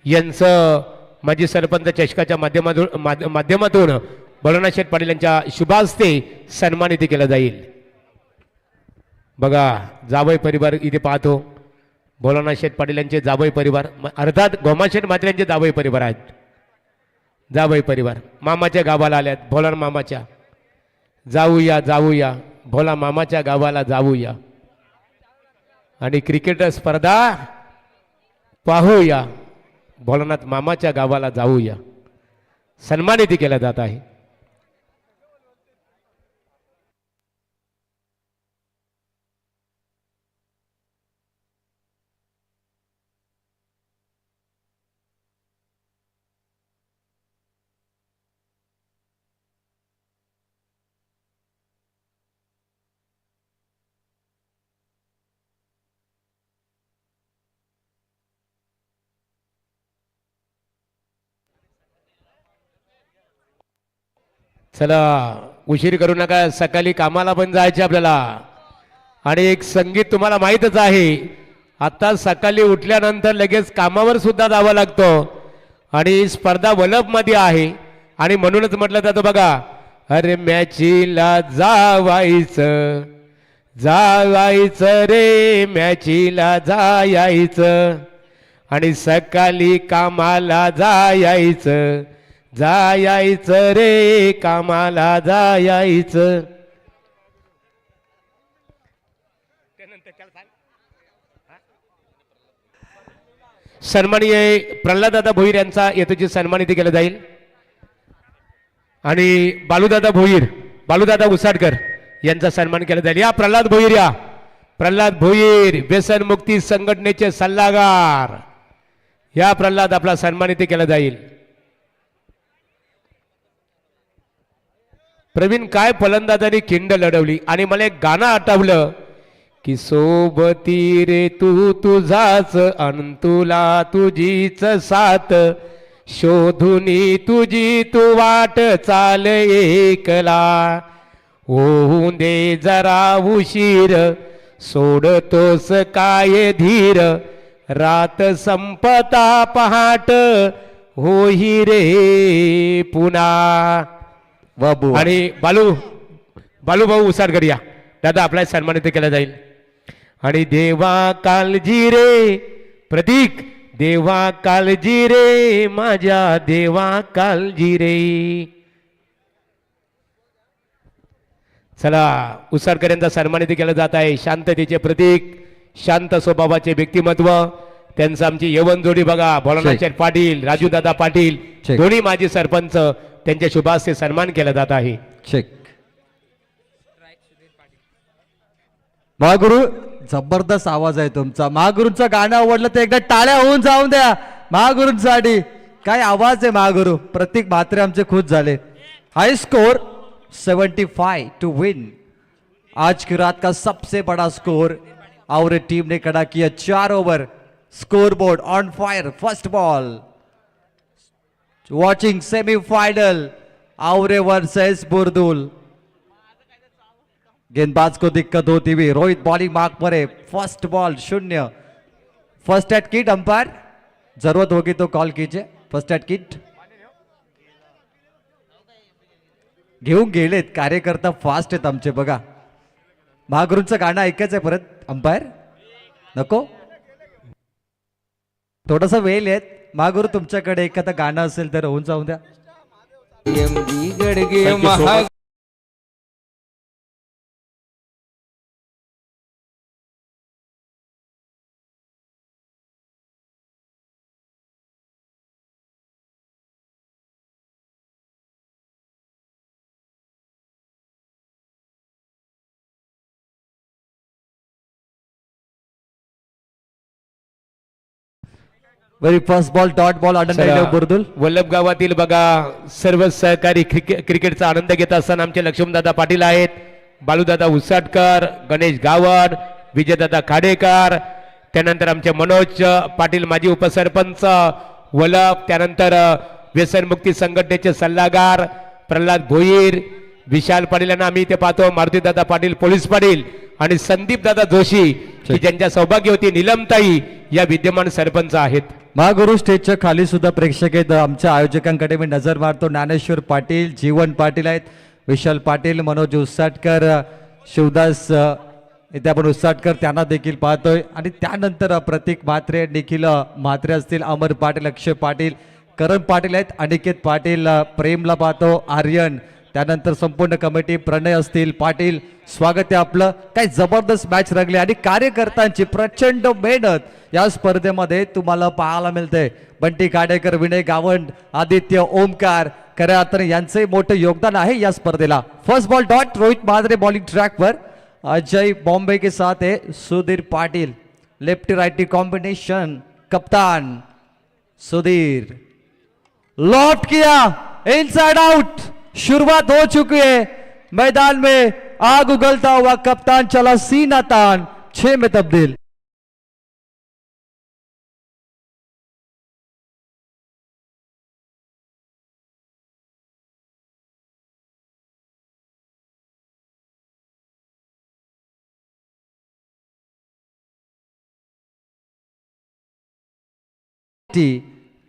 Speaker 1: यांचं माजी सरपंच चषकाच्या माध्यमातून बलवनाथ शेठ पाटील यांच्या शुभास्ते सन्मानित केलं जाईल. बघा जावई परिवार इथे पाहतो. बलवनाथ शेठ पाटील यांचे जावई परिवार अर्थात गोमाशेठ म्हात्रे यांचे जावई परिवार आहेत. जावई परिवार मामाच्या गावाला आल्यात. भोला मामाच्या जाऊया जाऊया भोला मामाच्या गावाला जाऊया आणि क्रिकेट स्पर्धा पाहूया. भोलानाथ मामाच्या गावाला जाऊया सन्मानित केला जात आहे. चला उशीर करू नका. सकाळी कामाला पण जायचे आपल्याला. आणि एक संगीत तुम्हाला माहीतच आहे. आता सकाळी उठल्यानंतर लगेच कामावर सुद्धा जावं लागतं आणि स्पर्धा वलप मध्ये आहे आणि म्हणूनच म्हटलं जातं बघा अरे मॅचीला जावायचं जावायचं रे मॅचीला जायायचं आणि सकाळी कामाला जायायचं जायायचं रे कामाला जायायचं. सन्माननीय प्रल्हाददादा भोईर यांचा यथोचित सन्मानित केलं जाईल आणि बालूदादा भोईर बालूदादा उसाडकर यांचा सन्मान केला जाईल. या प्रल्हाद भोईर या प्रल्हाद भोईर व्यसनमुक्ती संघटनेचे सल्लागार. या प्रल्हाद आपला सन्मानित केला जाईल. प्रवीण काय फलंदाजांनी खिंड लढवली आणि मला एक गाणं आठवलं की सोबती रे तू तुझाच अन तुला तुझीच साथ शोधुनी तुझी तू वाट चाल एकला होऊन दे जरा उशीर सोडतोस काय धीर रात संपता पहाट होई रे पुन्हा. आणि बालू भाऊ उसाडकर या दादा आपला सन्मानित केला जाईल. आणि देवा काळजी रे प्रतीक देवा काळजी रे माझ्या देवा काळजी रे. चला उसाडकर यांचा सन्मानित केला जात आहे. शांततेचे प्रतीक शांत स्वभावाचे व्यक्तिमत्व त्यांचं आमची यवन जोडी बघा भोलानाथ पाटील राजूदादा पाटील दोन्ही माजी सरपंच त्यांच्या शुभास्ते सन्मान केला जात आहे.
Speaker 6: चेक. महागुरु जबरदस्त आवाज आहे तुमचा. महागुरूंचं गाणं आवडलं तर एकदा टाळ्या होऊन जाऊन द्या महागुरूंसाठी. काय आवाज आहे महागुरु. प्रतीक म्हात्रे आमचे खुश झाले. हाई स्कोर 75 टू विन. आज की रात का सबसे बड़ा स्कोर. और टीम ने खड़ा किया 4 over. Score board on fire. First ball. Watching semifinal Avare versus Burdul. गेंदबाज को दिक्कत होती हुई रोहित बॉलिंग मार्क पर है. First ball 0. First aid kit. Umpire जरूरत होगी तो कॉल कीजिए. फर्स्ट एड किट घेऊन गेलेत. कार्यकर्ता फास्ट आहेत आमचे बघा. महागुरूंचं गाणं ऐकायचंय परत. अंपायर नको. थोडस वेळ आहेत. महागुरू तुमच्याकडे एखादं गाणं असेल तर होऊन जाऊन द्या.
Speaker 5: गडगे
Speaker 1: Thank you so
Speaker 5: महा
Speaker 1: much.
Speaker 6: Very first ball dot ball अडन बुर्दुल.
Speaker 1: वल्लभ गावातील बघा सर्व सहकारी क्रिकेटचा आनंद घेत असताना आमचे लक्ष्मणदादा पाटील आहेत. बालूदादा उसाटकर, गणेश गावड, विजयदादा खाडेकर, त्यानंतर आमचे मनोज पाटील माजी उपसरपंच वल्लभ, त्यानंतर व्यसनमुक्ती संघटनेचे सल्लागार प्रल्हाद भोईर, विशाल पाटील यांना आम्ही इथे पाहतो. मारुतीदादा पाटील पोलीस पाटील आणि संदीप दादा जोशी की ज्यांच्या सौभाग्यवती नीलमताई या विद्यमान सरपंच आहेत.
Speaker 6: महागुरु स्टेजच्या खाली सुद्धा प्रेक्षक आहेत. आमच्या आयोजकांकडे मी नजर मारतो. ज्ञानेश्वर पाटील, जीवन पाटील आहेत, विशाल पाटील, मनोज उसाटकर, शिवदास इथे आपण उसाटकर त्यांना देखील पाहतोय. आणि त्यानंतर प्रतीक म्हात्रे, निखिल म्हात्रे असतील, अमर पाटील, अक्षय पाटील, करण पाटील आहेत, अनिकेत पाटील, प्रेमला पाहतो, आर्यन, त्यानंतर संपूर्ण कमिटी, प्रणय असतील, पाटील, स्वागत आहे आपलं. काय जबरदस्त मॅच रंगली आणि कार्यकर्त्यांची प्रचंड मेहनत या स्पर्धेमध्ये तुम्हाला पाहायला मिळते. बंटी काडेकर, विनय गावंड, आदित्य, ओमकार, खऱ्या अर्थाने यांचे मोठे योगदान आहे या स्पर्धेला. First ball dot. Rohit Mhatre bowling track पर. अजय बॉम्बे के साथ है Sudhir Patil. Lefty righty combination. कप्तान सुधीर लौट किया इनसाइड आउट. शुरुआत हो चुकी है. मैदान में आग उगलता हुआ कप्तान चला सीना तान. 6 में तब्दील.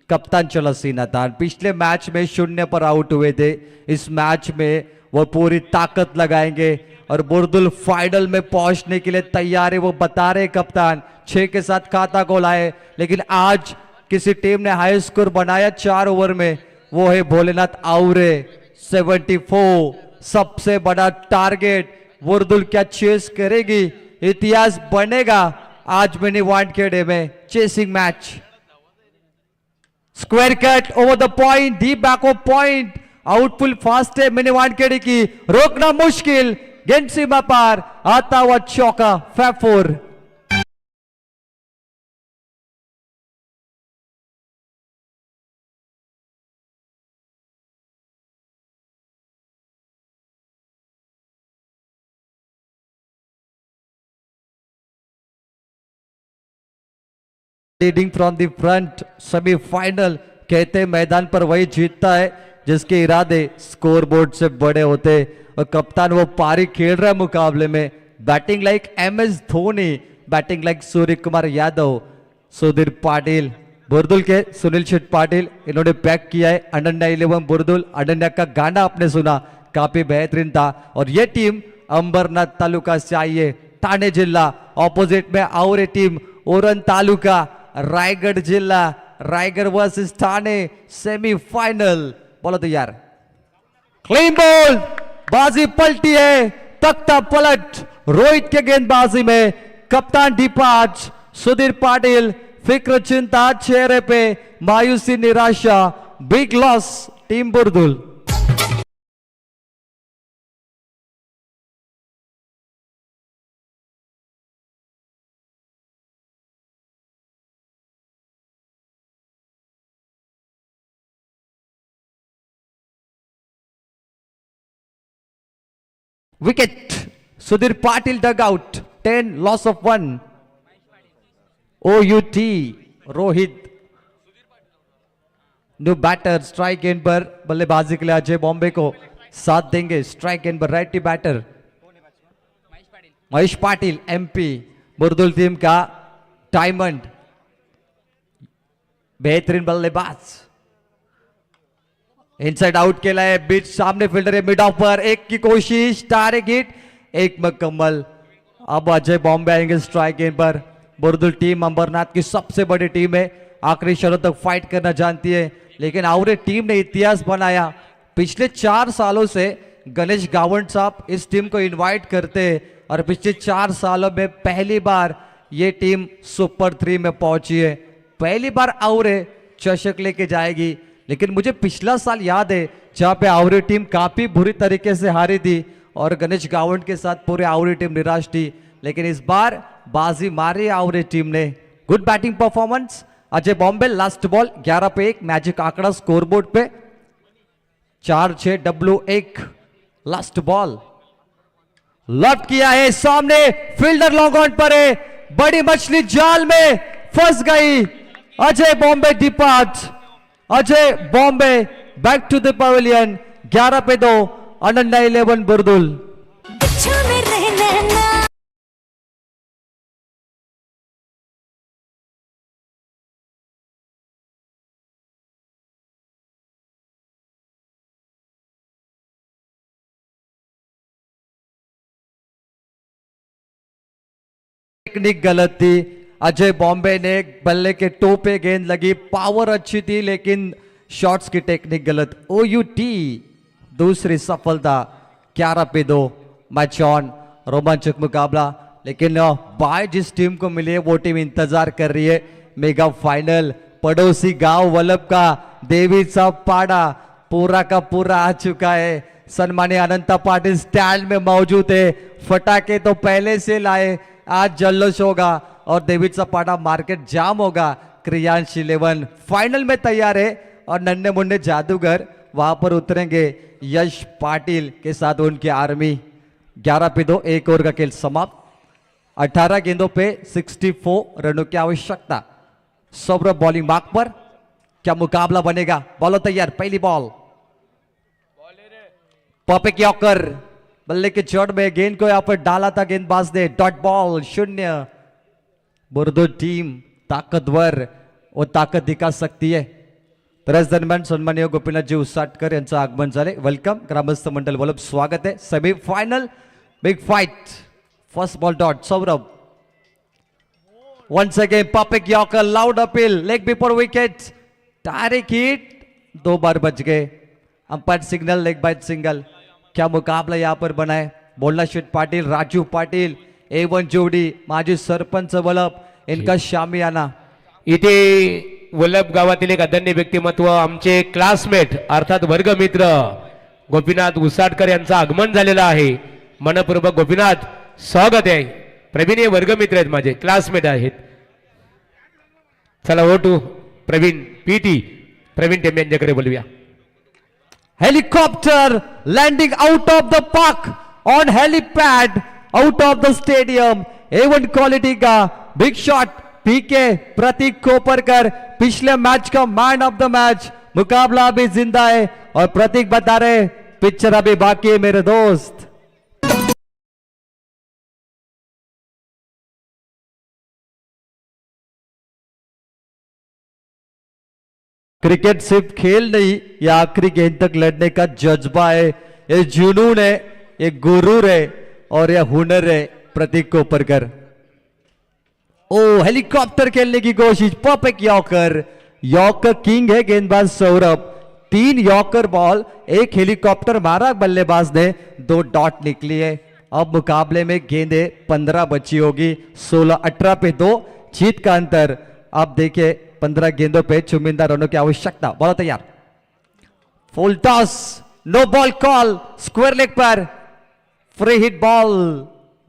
Speaker 6: कप्तान चला सीना तान. पिछले मैच में 0 पर आउट हुए थे. इस मैच में वो पूरी ताकत लगाएंगे और बुर्दुल फाइनल में पहुंचने के लिए तैयार है. वो बता रहे कप्तान 6 के साथ खाता को लाए. लेकिन आज किसी टीम ने हाई स्कोर बनाया 4 ओवर में, वो है भोलेनाथ आवरे. 74 सबसे बड़ा टारगेट. बुर्दुल क्या चेस करेगी? इतिहास बनेगा आज मिनी वानखेड़े में. Chasing match. Square cut over the point. Deep back of point. Outfield fast है मिनी वानखेड़े की. रोकना मुश्किल. गेंद सीमा पार. आता हुआ चौका. Fab 4. Leading from the front. Semifinal कहते मैदान पर वही जीतता है जिसके इरादे स्कोर बोर्ड से बड़े होते. और कप्तान वो पारी खेल रहा है मुकाबले में. Batting like MS Dhoni, batting like Surya Kumar Yadav. Sudhir Patil, बुर्दुल के सुनील शेट पाटिल, इन्होंने पैक किया है. अनन्या 11 बुर्दुल. अनन्या का गाना आपने सुना, काफी बेहतरीन था. और ये टीम अंबरनाथ तालुका से आई है, ठाणे जिला. ऑपोजिट में और टीम ओरन तालुका, रायगढ़ जिला. Raigarh versus Thane semifinal. बोलो तो यार. Clean ball. बाजी पलटी है. तख्ता पलट रोहित के गेंदबाजी में. कप्तान डिपार्च. सुधीर पाटिल. फिक्र चिंता चेहरे पे, मायूसी निराशा. Big loss team Burdul. Wicket. Sudhir Patil dug out. 10 loss of 1. OUT. Rohit. New batter strike end पर बल्लेबाजी के लिए अजय बॉम्बे को साथ देंगे. स्ट्राइक एंड पर righty batter Mahesh Patil MP Burdul team का डायमंड बेहतरीन बल्लेबाज. इनसाइड आउट केला है. बीच सामने फील्डर है. मिड ऑफ पर एक की कोशिश. Direct hit. एक मुकम्मल. अब अजय बॉम्बे आएंगे स्ट्राइक एंड पर. बुरदुल टीम अंबरनाथ की सबसे बड़ी टीम है. आखिरी क्षणों तक फाइट करना जानती है. लेकिन आवरे टीम ने इतिहास बनाया. पिछले 4 सालों से गणेश गावंड साहब इस टीम को इनवाइट करते और पिछले 4 सालों में पहली बार ये टीम सुपर 3 में पहुंची है. पहली बार आवरे चषक लेके जाएगी. लेकिन मुझे पिछला साल याद है जहां पे आवरे टीम काफी बुरी तरीके से हारी थी और गणेश गावंड के साथ पूरे आवरे टीम निराश थी. लेकिन इस बार बाजी मारी आवरे टीम ने. Good batting performance. Ajay Bombay last ball 11 पे 1 मैजिक आंकड़ा स्कोरबोर्ड पे. 4-6-1 लास्ट बॉल. लॉट किया है सामने. फील्डर लॉन्ग ऑन पर है. बड़ी मछली जाल में फंस गई. Ajay Bombay depart. Ajay Bombay back to the pavilion. 11 पे 2 अनंडा 11 बुरदुल.
Speaker 4: अच्छा में रहना ना
Speaker 6: टेक्निक गलत थी. अजय बॉम्बे ने बल्ले के टो पे गेंद लगी. पावर अच्छी थी लेकिन शॉट्स की टेक्निक गलत. OUT दूसरी सफलता. 11 पे 2 मैच ऑन. रोमांचक मुकाबला. लेकिन बाय जिस टीम को मिली है वो टीम इंतजार कर रही है. मेगा फाइनल पड़ोसी गांव वल्लभ का देवीचा पाड़ा पूरा का पूरा आ चुका है. सन्मान्य अनंता पाटिल स्टैंड में मौजूद है. फटाके तो पहले से लाए. आज जल्लोश होगा और देवीचा पाड़ा मार्केट जाम होगा. क्रियांश 11 फाइनल में तैयार है और नन्हे मुन्ने जादूगर वहां पर उतरेंगे यश पाटिल के साथ उनकी आर्मी. 11 पे 2 एक ओवर का खेल समाप्त. 18 गेंदों पे 64 रनों की आवश्यकता. सौरभ बॉलिंग मार्क पर. क्या मुकाबला बनेगा. बॉलर तैयार. पहली बॉल पॉपिक यॉकर बल्ले के चोट में गेंद को यहां पर डाला था गेंदबाज ने. Dot ball 0. बुरदुल टीम ताकतवर व ताकद दिखा सकती है. तर याच दरम्यान सन्माननीय गोपीनाथजी उसाटकर यांचं आगमन झाले. वेलकम ग्रामस्थ मंडळ वल्लभ. स्वागत आहे. Semi final big fight. First ball dot Saurabh. Once again पॉपिक yorker loud appeal. Leg before wicket. Direct hit. 2 बार बच गए. Umpire signal. Leg bye single. क्या मुकाबला यहां पर बना है. बोलना शेठ पाटिल राजू पाटिल A1 जोड़ी माजी सरपंच वल्लभ इनका शामियाना.
Speaker 1: इथे वल्लभ गावातील एक अदन्य व्यक्तिमत्व आमचे क्लासमेट अर्थात वर्गमित्र गोपीनाथ उसाटकर यांचं आगमन झालेलं आहे. मनपूर्वक गोपीनाथ स्वागत आहे. प्रवीण हे वर्गमित्र आहेत माझे क्लासमेट आहेत. चला ओटू प्रवीण PT प्रवीण टेंबे यांच्याकडे बोलूया.
Speaker 6: Helicopter landing out of the park on helipad out of the stadium. A1 quality का big shot. PK Pratik Koparkar पिछले मैच का मैन ऑफ द मैच. मुकाबला अभी जिंदा है और प्रतीक बता रहे पिक्चर अभी बाकी है मेरे दोस्त. क्रिकेट सिर्फ खेल नहीं, यह आखिरी गेंद तक लड़ने का जज्बा है, ये जुनून है, ये गुरूर है और यह हुनर है प्रतीक कोपरकर. ओ हेलीकॉप्टर खेलने की कोशिश. Perfect yorker. यॉर्कर किंग है गेंदबाज सौरभ. 3 यॉर्कर बॉल 1 हेलीकॉप्टर मारा बल्लेबाज ने. 2 डॉट निकली है. अब मुकाबले में गेंदें 15 बची होगी. 16-18 पे 2 जीत का अंतर. अब देखिए 15 गेंदों पे चुनिंदा रनों की आवश्यकता. बॉल तैयार. Full toss. No ball call. Square leg पर फ्री हिट बॉल.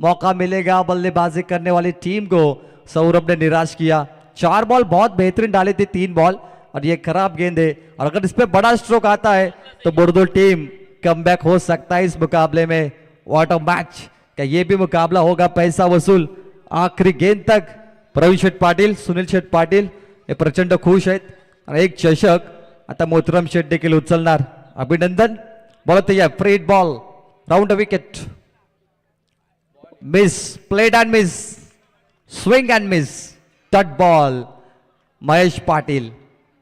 Speaker 6: मौका मिलेगा बल्लेबाजी करने वाली टीम को. सौरभ ने निराश किया. 4 बॉल बहुत बेहतरीन डाली थी. 3 बॉल और ये खराब गेंद है और अगर इस पे बड़ा स्ट्रोक आता है तो बुरदुल टीम कमबैक हो सकता है इस मुकाबले में. What a match. क्या ये भी मुकाबला होगा पैसा वसूल आखरी गेंद तक। प्रवीण शेठ पाटील, सुनील शेठ पाटील हे प्रचंड खुश आहेत आणि एक चषक आता मोतीराम शेठ देखील उचलणार। अभिनंदन। बॉल तयार, freed ball, round wicket, miss, played and miss, swing and miss, touch ball. Mahesh Patil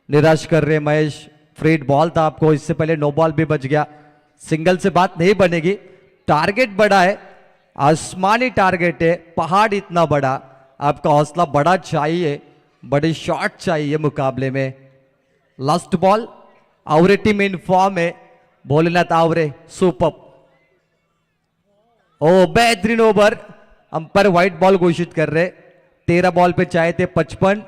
Speaker 6: निराश कर रहे महेश, फ्रीड बॉल था आपको, इससे पहले नो बॉल भी बच गया। सिंगल से बात नहीं बनेगी, टारगेट बड़ा है, आसमानी टारगेट है, पहाड़ इतना बड़ा, आपका हौसला बड़ा चाहिए, बड़े शॉट चाहिए मुकाबले में। Last ball, Avare team in form है, भोलेनाथ आवरे सुपर। ओ बेहतरीन ओवर, अंपायर व्हाइट बॉल घोषित कर रहे। 13 बॉल पे चाहिए थे 55,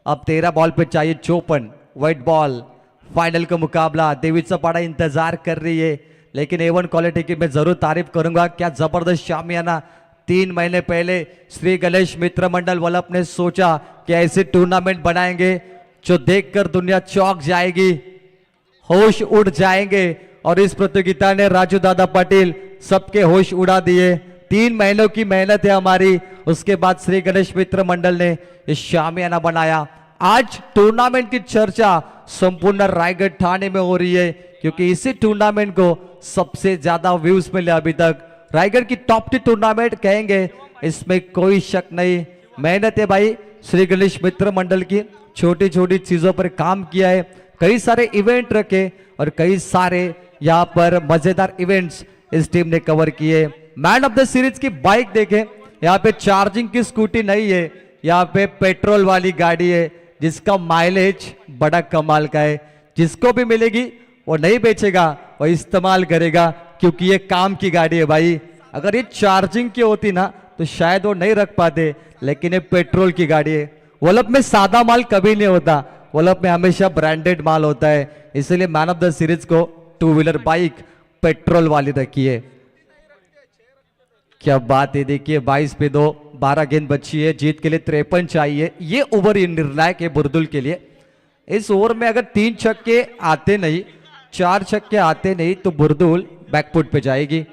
Speaker 6: अब 13 बॉल पे चाहिए 54। व्हाइट बॉल, फाइनल का मुकाबला, देवीचा पाड़ा इंतजार कर रही है, लेकिन A1 क्वालिटी की मैं जरूर तारीफ करूंगा। क्या जबरदस्त शामियाना। 3 महीने पहले श्री गणेश मित्र मंडल वल्लभ ने सोचा कि ऐसे टूर्नामेंट बनाएंगे जो देखकर दुनिया चौंक जाएगी, होश उड़ जाएंगे, और इस प्रतियोगिता ने राजू दादा पाटिल सबके होश उड़ा दिए। 3 महीनों की मेहनत है हमारी, उसके बाद श्री गणेश मित्र मंडल ने इस शामियाना बनाया। आज टूर्नामेंट की चर्चा संपूर्ण रायगढ़ ठाणे में हो रही है, क्योंकि इसी टूर्नामेंट को सबसे ज्यादा व्यूज मिले अभी तक। रायगढ़ की टॉप 10 टूर्नामेंट कहेंगे, इसमें कोई शक नहीं। मेहनत है भाई श्री गणेश मित्र मंडल की, छोटी छोटी चीजों पर काम किया है, कई सारे इवेंट रखे और कई सारे यहाँ पर मजेदार इवेंट्स इस टीम ने कवर किए। मैन ऑफ द सीरीज की बाइक देखें, यहाँ पे चार्जिंग की स्कूटी नहीं है, यहाँ पे पेट्रोल वाली गाड़ी है, जिसका माइलेज बड़ा कमाल का है। जिसको भी मिलेगी वो नहीं बेचेगा, वो इस्तेमाल करेगा, क्योंकि ये काम की गाड़ी है भाई। अगर ये चार्जिंग की होती ना तो शायद वो नहीं रख पाते, लेकिन ये पेट्रोल की गाड़ी है। वल्लभ में सादा माल कभी नहीं होता, वल्लभ में हमेशा ब्रांडेड माल होता है, इसलिए मैन ऑफ द सीरीज को 2 व्हीलर बाइक पेट्रोल वाली रखी है। क्या बात है, देखिए 22 पे 2, 12 गेंद बची है, जीत के लिए 53 चाहिए। ये ओवर निर्णायक है बुरदुल के लिए। इस ओवर में अगर 3 छक्के आते नहीं, 4 छक्के आते नहीं, तो बुरदुल बैकफुट पे जाएगी।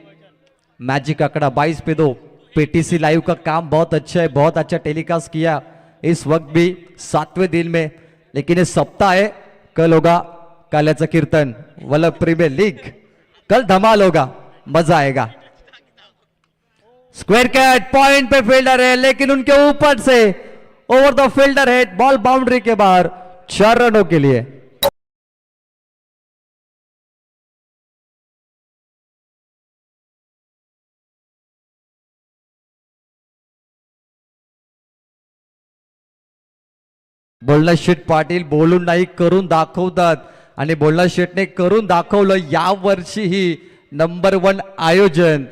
Speaker 6: मैजिक आंकड़ा 22 पे 2। पीटीसी लाइव का काम बहुत अच्छा है, बहुत अच्छा टेलीकास्ट किया इस वक्त भी 7वें दिन में, लेकिन ये सप्ताह है, कल होगा काल्याचा कीर्तन वल्लभ प्रीमियर लीग, कल धमाल होगा, मजा आएगा। स्क्वायर कैट पॉइंट पे फील्डर है, लेकिन उनके ऊपर से ओवर द फील्डर है, बॉल बाउंड्री के बाहर, 4 रनों के लिए। बोलणा शेठ पाटील बोलून नाही करून दाखवतात, आणि बोलणा शेठने करून दाखवलं। या वर्षीही नंबर 1 आयोजन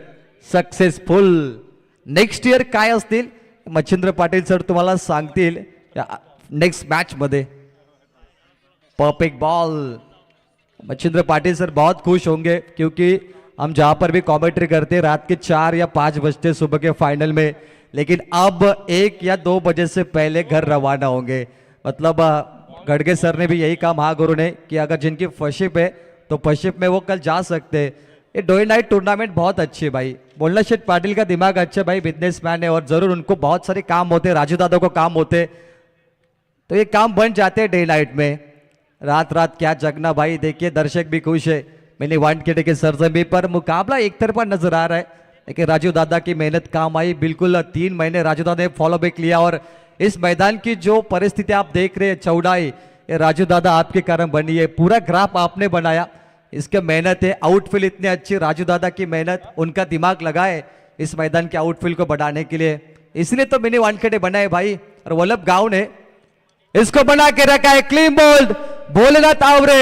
Speaker 6: सक्सेसफुल। नेक्स्ट इयर काय असतील मच्छिंद्र पाटील सर तुम्हाला सांगतील नेक्स्ट मैच मध्ये। Perfect ball, Machhindra Patil sir बहुत खुश होंगे, क्योंकि हम जहां पर भी कमेंट्री करते हैं रात के 4 या 5 बजते सुबह के फाइनल में, लेकिन अब 1 या 2 बजे से पहले घर रवाना होंगे। मतलब गड़गे सर ने भी यही कहा महागुरु ने कि अगर जिनकी फर्स्टशिप है तो फर्स्टशिप में वो कल जा सकते हैं। ये डे नाइट टूर्नामेंट बहुत अच्छी है भाई। बोलना शेठ पाटिल का दिमाग अच्छा है भाई, बिजनेसमैन है, और जरूर उनको बहुत सारे काम होते हैं, राजू दादा को काम होते, तो ये काम बन जाते हैं डे नाइट में। रात रात क्या जगना भाई। देखिए दर्शक भी खुश है मैंने वानखेड़े के सरजमी पर। मुकाबला एक तरफा नजर आ रहा है, लेकिन राजू दादा की मेहनत काम आई। बिल्कुल 3 महीने राजू दादा ने फॉलो बैक लिया, और इस मैदान की जो परिस्थिति आप देख रहे हैं, चौड़ाई, ये राजू दादा आपके कारण बनी है। पूरा ग्राफ आपने बनाया, इसके मेहनत है। आउटफील्ड इतनी अच्छी, राजू दादा की मेहनत, उनका दिमाग लगा है इस मैदान के आउटफील्ड को बढ़ाने के लिए, इसलिए तो मिनी वानखेड़े बनाए भाई। और वल्लभ गांव ने इसको बना के रखा है। क्लीन बोल्ड भोलेनाथ आवरे,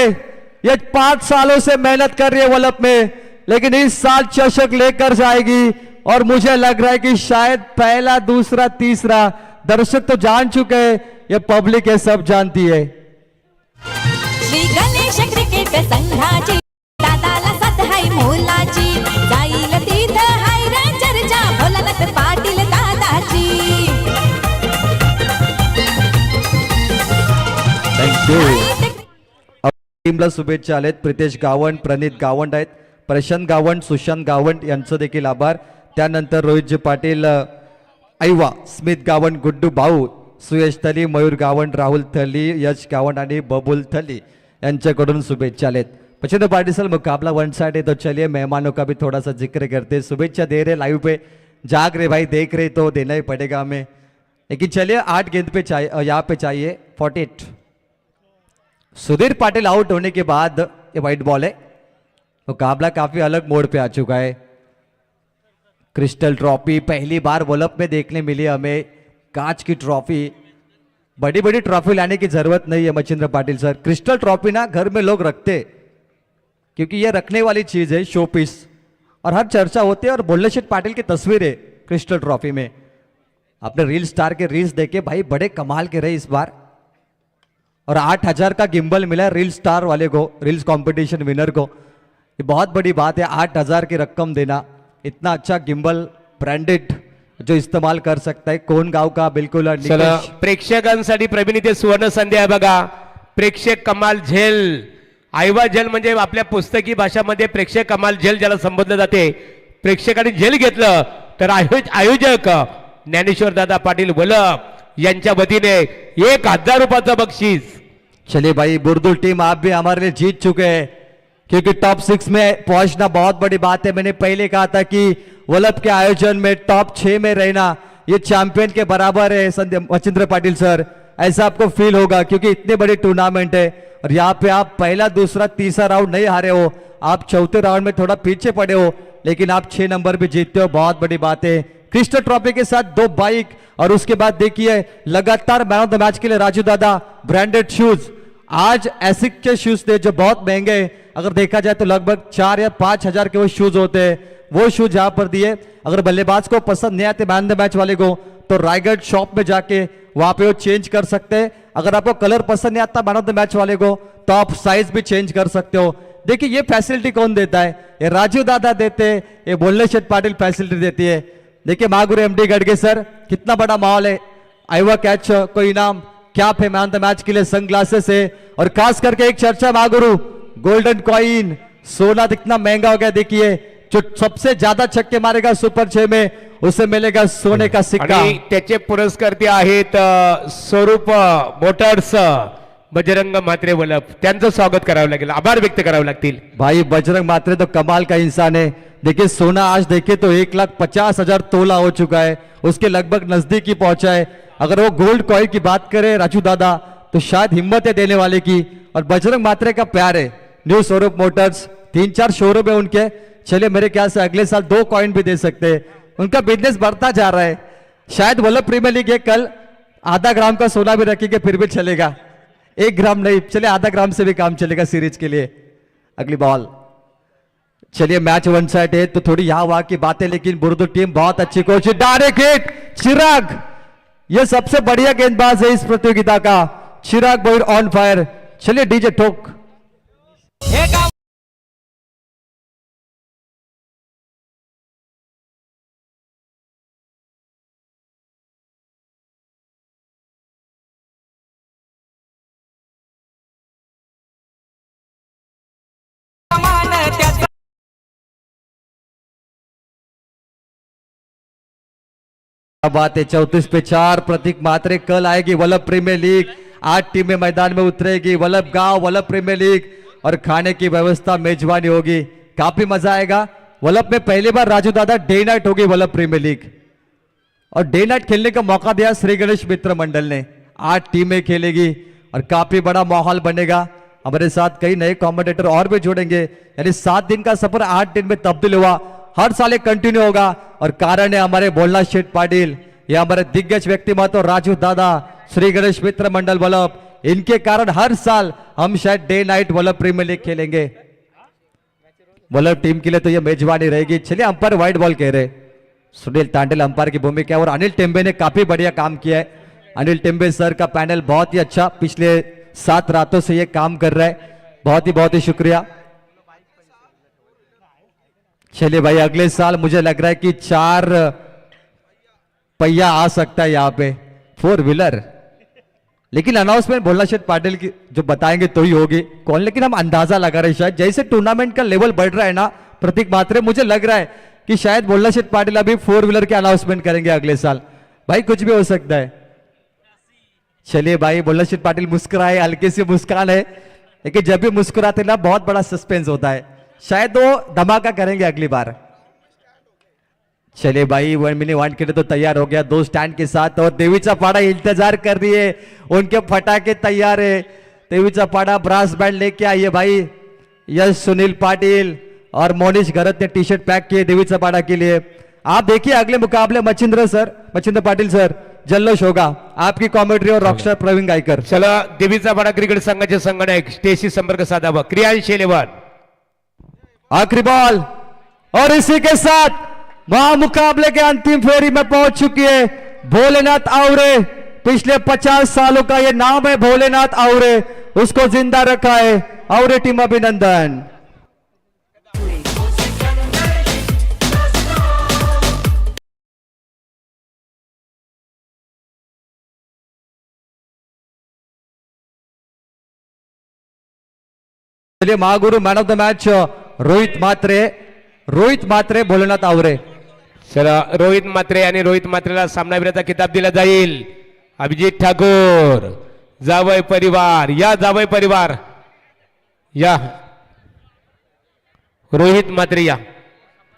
Speaker 6: ये 5 सालों से मेहनत कर रही है वल्लभ में, लेकिन इस साल चषक लेकर जाएगी। और मुझे लग रहा है कि शायद पहला, दूसरा, तीसरा, दर्शक तो जान चुके हैं, ये पब्लिक है, सब जानती है।
Speaker 4: श्री गणेश क्रिकेट संघाची दादाला साथ हाय मोलाची, जाईल तीथ हाय रे चर्चा भोलानाथ पाटील दादाची।
Speaker 6: थँक्यू। टीमला शुभेच्छा आलेत। प्रितेश गावंड, प्रणित गावंड आहेत, प्रशांत गावंड, सुशांत गावंड यांचं देखील आभार. त्यानंतर रोहितजी पाटील, ऐवा, स्मित गावंड, गुड्डू भाऊ, सुयश थली, मयूर गावंड, राहुल थली, यश गावंड आणि बबुल थली यांच्याकडून शुभेच्छा आलेत. पचंद पार्टी सर मुकाबला वन साइड है, तो चलिए मेहमानों का भी थोड़ा सा जिक्र करते. शुभेच्छा दे रहे लाइव पे, जाग रहे भाई, देख रहे तो देना ही पड़ेगा हमें. लेकिन चलिए 8 गेंद पे चाहिए, यहाँ पे चाहिए 48. सुधीर पाटिल आउट होने के बाद ये वाइट बॉल है. मुकाबला काफी अलग मोड़ पे आ चुका है. क्रिस्टल ट्रॉफी पहली बार वर्ल्ड कप में देखने मिली हमें. कांच की ट्रॉफी, बड़ी बड़ी ट्रॉफी लाने की जरूरत नहीं है Machindra Patil sir. Crystal trophy ना घर में लोग रखते, क्योंकि ये रखने वाली चीज है, शो पीस, और हर चर्चा होती है. और बुल्लेशेठ पाटिल की तस्वीर है क्रिस्टल ट्रॉफी में. आपने रील स्टार के रील्स देखे भाई, बड़े कमाल के रहे इस बार. और 8,000 का गिम्बल मिला रील स्टार वाले को, रील्स कंपटीशन विनर को. ये बहुत बड़ी बात है, 8,000 की रकम देना. इतना अच्छा गिम्बल ब्रांडेड जो इस्तेमाल कर सकता है. कोण गाव का बिलकुल
Speaker 1: चला
Speaker 6: निकष.
Speaker 1: प्रेक्षकांसाठी प्रवीण इथे सुवर्ण संधी आहे बघा. प्रेक्षक कमाल झेल, आयवा झेल म्हणजे आपल्या पुस्तकी भाषामध्ये प्रेक्षक कमाल झेल ज्याला संबोधलं जाते. प्रेक्षकांनी झेल घेतलं तर आयोजक ज्ञानेश्वर दादा पाटील वलप यांच्या वतीने 1,000 रुपयाचं बक्षीस.
Speaker 6: चलिए भाई, बुरदुल टीम आप भी हमारे लिए जीत चुके हैं, क्योंकि टॉप 6 में पहुंचना बहुत बड़ी बात है. मैंने पहले कहा था कि वर्ल्ड कप के आयोजन में टॉप 6 में रहना ये चैंपियन के बराबर है. मचिंद्र पाटिल सर, ऐसा आपको फील होगा, क्योंकि इतने बड़े टूर्नामेंट है और यहाँ पे आप पहला, दूसरा, तीसरा राउंड नहीं हारे हो. आप चौथे राउंड में थोड़ा पीछे पड़े हो, लेकिन आप 6 नंबर भी जीतते हो, बहुत बड़ी बात है. क्रिस्टल ट्रॉफी के साथ 2 बाइक, और उसके बाद देखिए लगातार मैन ऑफ द मैच के लिए राजू दादा ब्रांडेड शूज. आज एसिक के शूज थे जो बहुत महंगे हैं. अगर देखा जाए तो लगभग 4 या 5,000 के वो शूज होते हैं. वो शूज यहाँ पर दिए. अगर बल्लेबाज को पसंद नहीं आते मैन ऑफ द मैच वाले को, तो रायगढ़ शॉप में जाके वहां पे वो चेंज कर सकते हैं. अगर आपको कलर पसंद नहीं आता मैन ऑफ द मैच वाले को, तो आप साइज भी चेंज कर सकते हो. देखिए ये फैसिलिटी कौन देता है? ये राजू दादा देते हैं, ये बुल्लेशेठ पाटिल फैसिलिटी देती है. देखिए महागुरु एमडी गड़गे सर, कितना बड़ा माहौल है. आईवा कैच को इनाम, कैप है मैन ऑफ द मैच के लिए, सनग्लासेस है, और खास करके एक चर्चा महागुरु, गोल्डन कॉइन. सोना कितना महंगा हो गया. देखिए जो सबसे ज्यादा छक्के मारेगा सुपर 6 में, उसे मिलेगा सोने का सिक्का.
Speaker 1: आणि त्याचे पुरस्कर्ते आहेत स्वरूप मोटर्स, बजरंग म्हात्रे वलप. त्यांचं स्वागत करावं लागेल, आभार व्यक्त करावे लागतील.
Speaker 6: भाई बजरंग मात्रे तो कमाल का इंसान है. देखिए सोना आज देखिए तो 1,50,000 तोला हो चुका है, उसके लगभग नजदीक ही पहुंचा है. अगर वो गोल्ड कॉइन की बात करें राजू दादा, तो शायद हिम्मत है देने वाले की. और बजरंग मात्रे का प्यार है. न्यू स्वरूप मोटर्स, 3-4 शोरूम है उनके. चलिए मेरे ख्याल से अगले साल 2 कॉइन भी दे सकते हैं. उनका बिजनेस बढ़ता जा रहा है. शायद वर्ल्ड प्रीमियर लीग है, कल आधा ग्राम का सोना भी रखेंगे फिर भी चलेगा. 1 ग्राम नहीं, चले आधा ग्राम से भी काम चलेगा सीरीज के लिए. अगली बॉल. चलिए मैच वन साइड है, तो थोड़ी यहाँ वहां की बातें, लेकिन बुर्दू टीम बहुत अच्छी कोच. डायरेक्ट हिट चिराग, ये सबसे बढ़िया गेंदबाज है इस प्रतियोगिता का. Chirag Boyar on fire. चलिए डीजे ठोक.
Speaker 5: हे गाव मान त्याचा
Speaker 6: क्या बात है. 34 पे 4. प्रतीक मात्रे कल आएगी वर्ल्ड प्रीमियर लीग. 8 टीमें मैदान में उतरेगी. वल्लभ गांव वर्ल्ड प्रीमियर लीग, और खाने की व्यवस्था, मेजबानी होगी. काफी मजा आएगा. वल्लभ में पहली बार राजू दादा डे नाइट होगी वर्ल्ड प्रीमियर लीग, और डे नाइट खेलने का मौका दिया श्री गणेश मित्र मंडल ने. 8 टीमें खेलेगी और काफी बड़ा माहौल बनेगा. हमारे साथ कई नए कमेंटेटर और भी जुड़ेंगे. यानी 7 दिन का सफर 8 दिन में तब्दील हुआ. हर साल एक कंटिन्यू होगा, और कारण है हमारे बुल्लेशेठ पाटिल, ये हमारे दिग्गज व्यक्तिमत्व राजू दादा, श्री गणेश मित्र मंडल वल्लभ. इनके कारण हर साल हम शायद day night world premier league खेलेंगे. वल्लभ टीम के लिए तो ये मेजबानी रहेगी. चलिए अंपायर वाइट बॉल कह रहे, सुनील तांडेल अंपायर की भूमिका है, और अनिल टेम्बे ने काफी बढ़िया काम किया है. अनिल टेम्बे सर का पैनल बहुत ही अच्छा, पिछले 7 रातों से ये काम कर रहा है. बहुत ही शुक्रिया. चलिए भाई, अगले साल मुझे लग रहा है कि 4 पहिया आ सकता है यहाँ पे, 4 व्हीलर. लेकिन अनाउंसमेंट बुल्लेशेठ पाटिल की जो बताएंगे तो ही होगी कौन, लेकिन हम अंदाजा लगा रहे शायद जैसे टूर्नामेंट का लेवल बढ़ रहा है ना, प्रतीक मात्रे, मुझे लग रहा है कि शायद बोल्ला शेठ पाटिल अभी 4 व्हीलर की अनाउंसमेंट करेंगे अगले साल। भाई कुछ भी हो सकता है। चलिए भाई, बोल्ला शेठ पाटिल मुस्कुराए, हल्की सी मुस्कान है, लेकिन जब भी मुस्कुराते ना बहुत बड़ा सस्पेंस होता है, शायद वो धमाका करेंगे अगली बार। चलिए भाई, 1 मिनी 1 के लिए तो तैयार हो गया 2 स्टैंड के साथ, और देवीचा पाड़ा इंतजार कर रही है, उनके फटाके तैयार है। देवीचा पाड़ा ब्रास बैंड लेके आइए भाई। यश सुनील पाटिल और मोनिश गरत ने टी शर्ट पैक किए देवीचा पाड़ा के लिए। आप देखिए अगले मुकाबले मच्छिंद्र पाटिल सर, जल्लोष होगा। आपकी कॉमेंट्री और रॉकस्टार प्रवीण गायकर।
Speaker 1: चला देवीचा पाडा क्रिकेट संघाचे संगणक स्टेजशी संपर्क साधावा। क्रियांश 11
Speaker 6: आखिरी बॉल, और इसी के साथ महामुकाबले के अंतिम फेरी में पहुंच चुकी है भोलेनाथ आवरे। पिछले 50 सालों का ये नाम है भोलेनाथ आवरे, उसको जिंदा रखा है आवरे टीम। अभिनंदन। चलिए महागुरु man of the match Rohit Mhatre Bholenath Avare.
Speaker 1: चला रोहित मात्रे आणि रोहित मात्रेला सामनावीराचा किताब दिला जाईल। अभिजित ठाकूर, जावई परिवार, या जावई परिवार, या रोहित मात्रे या।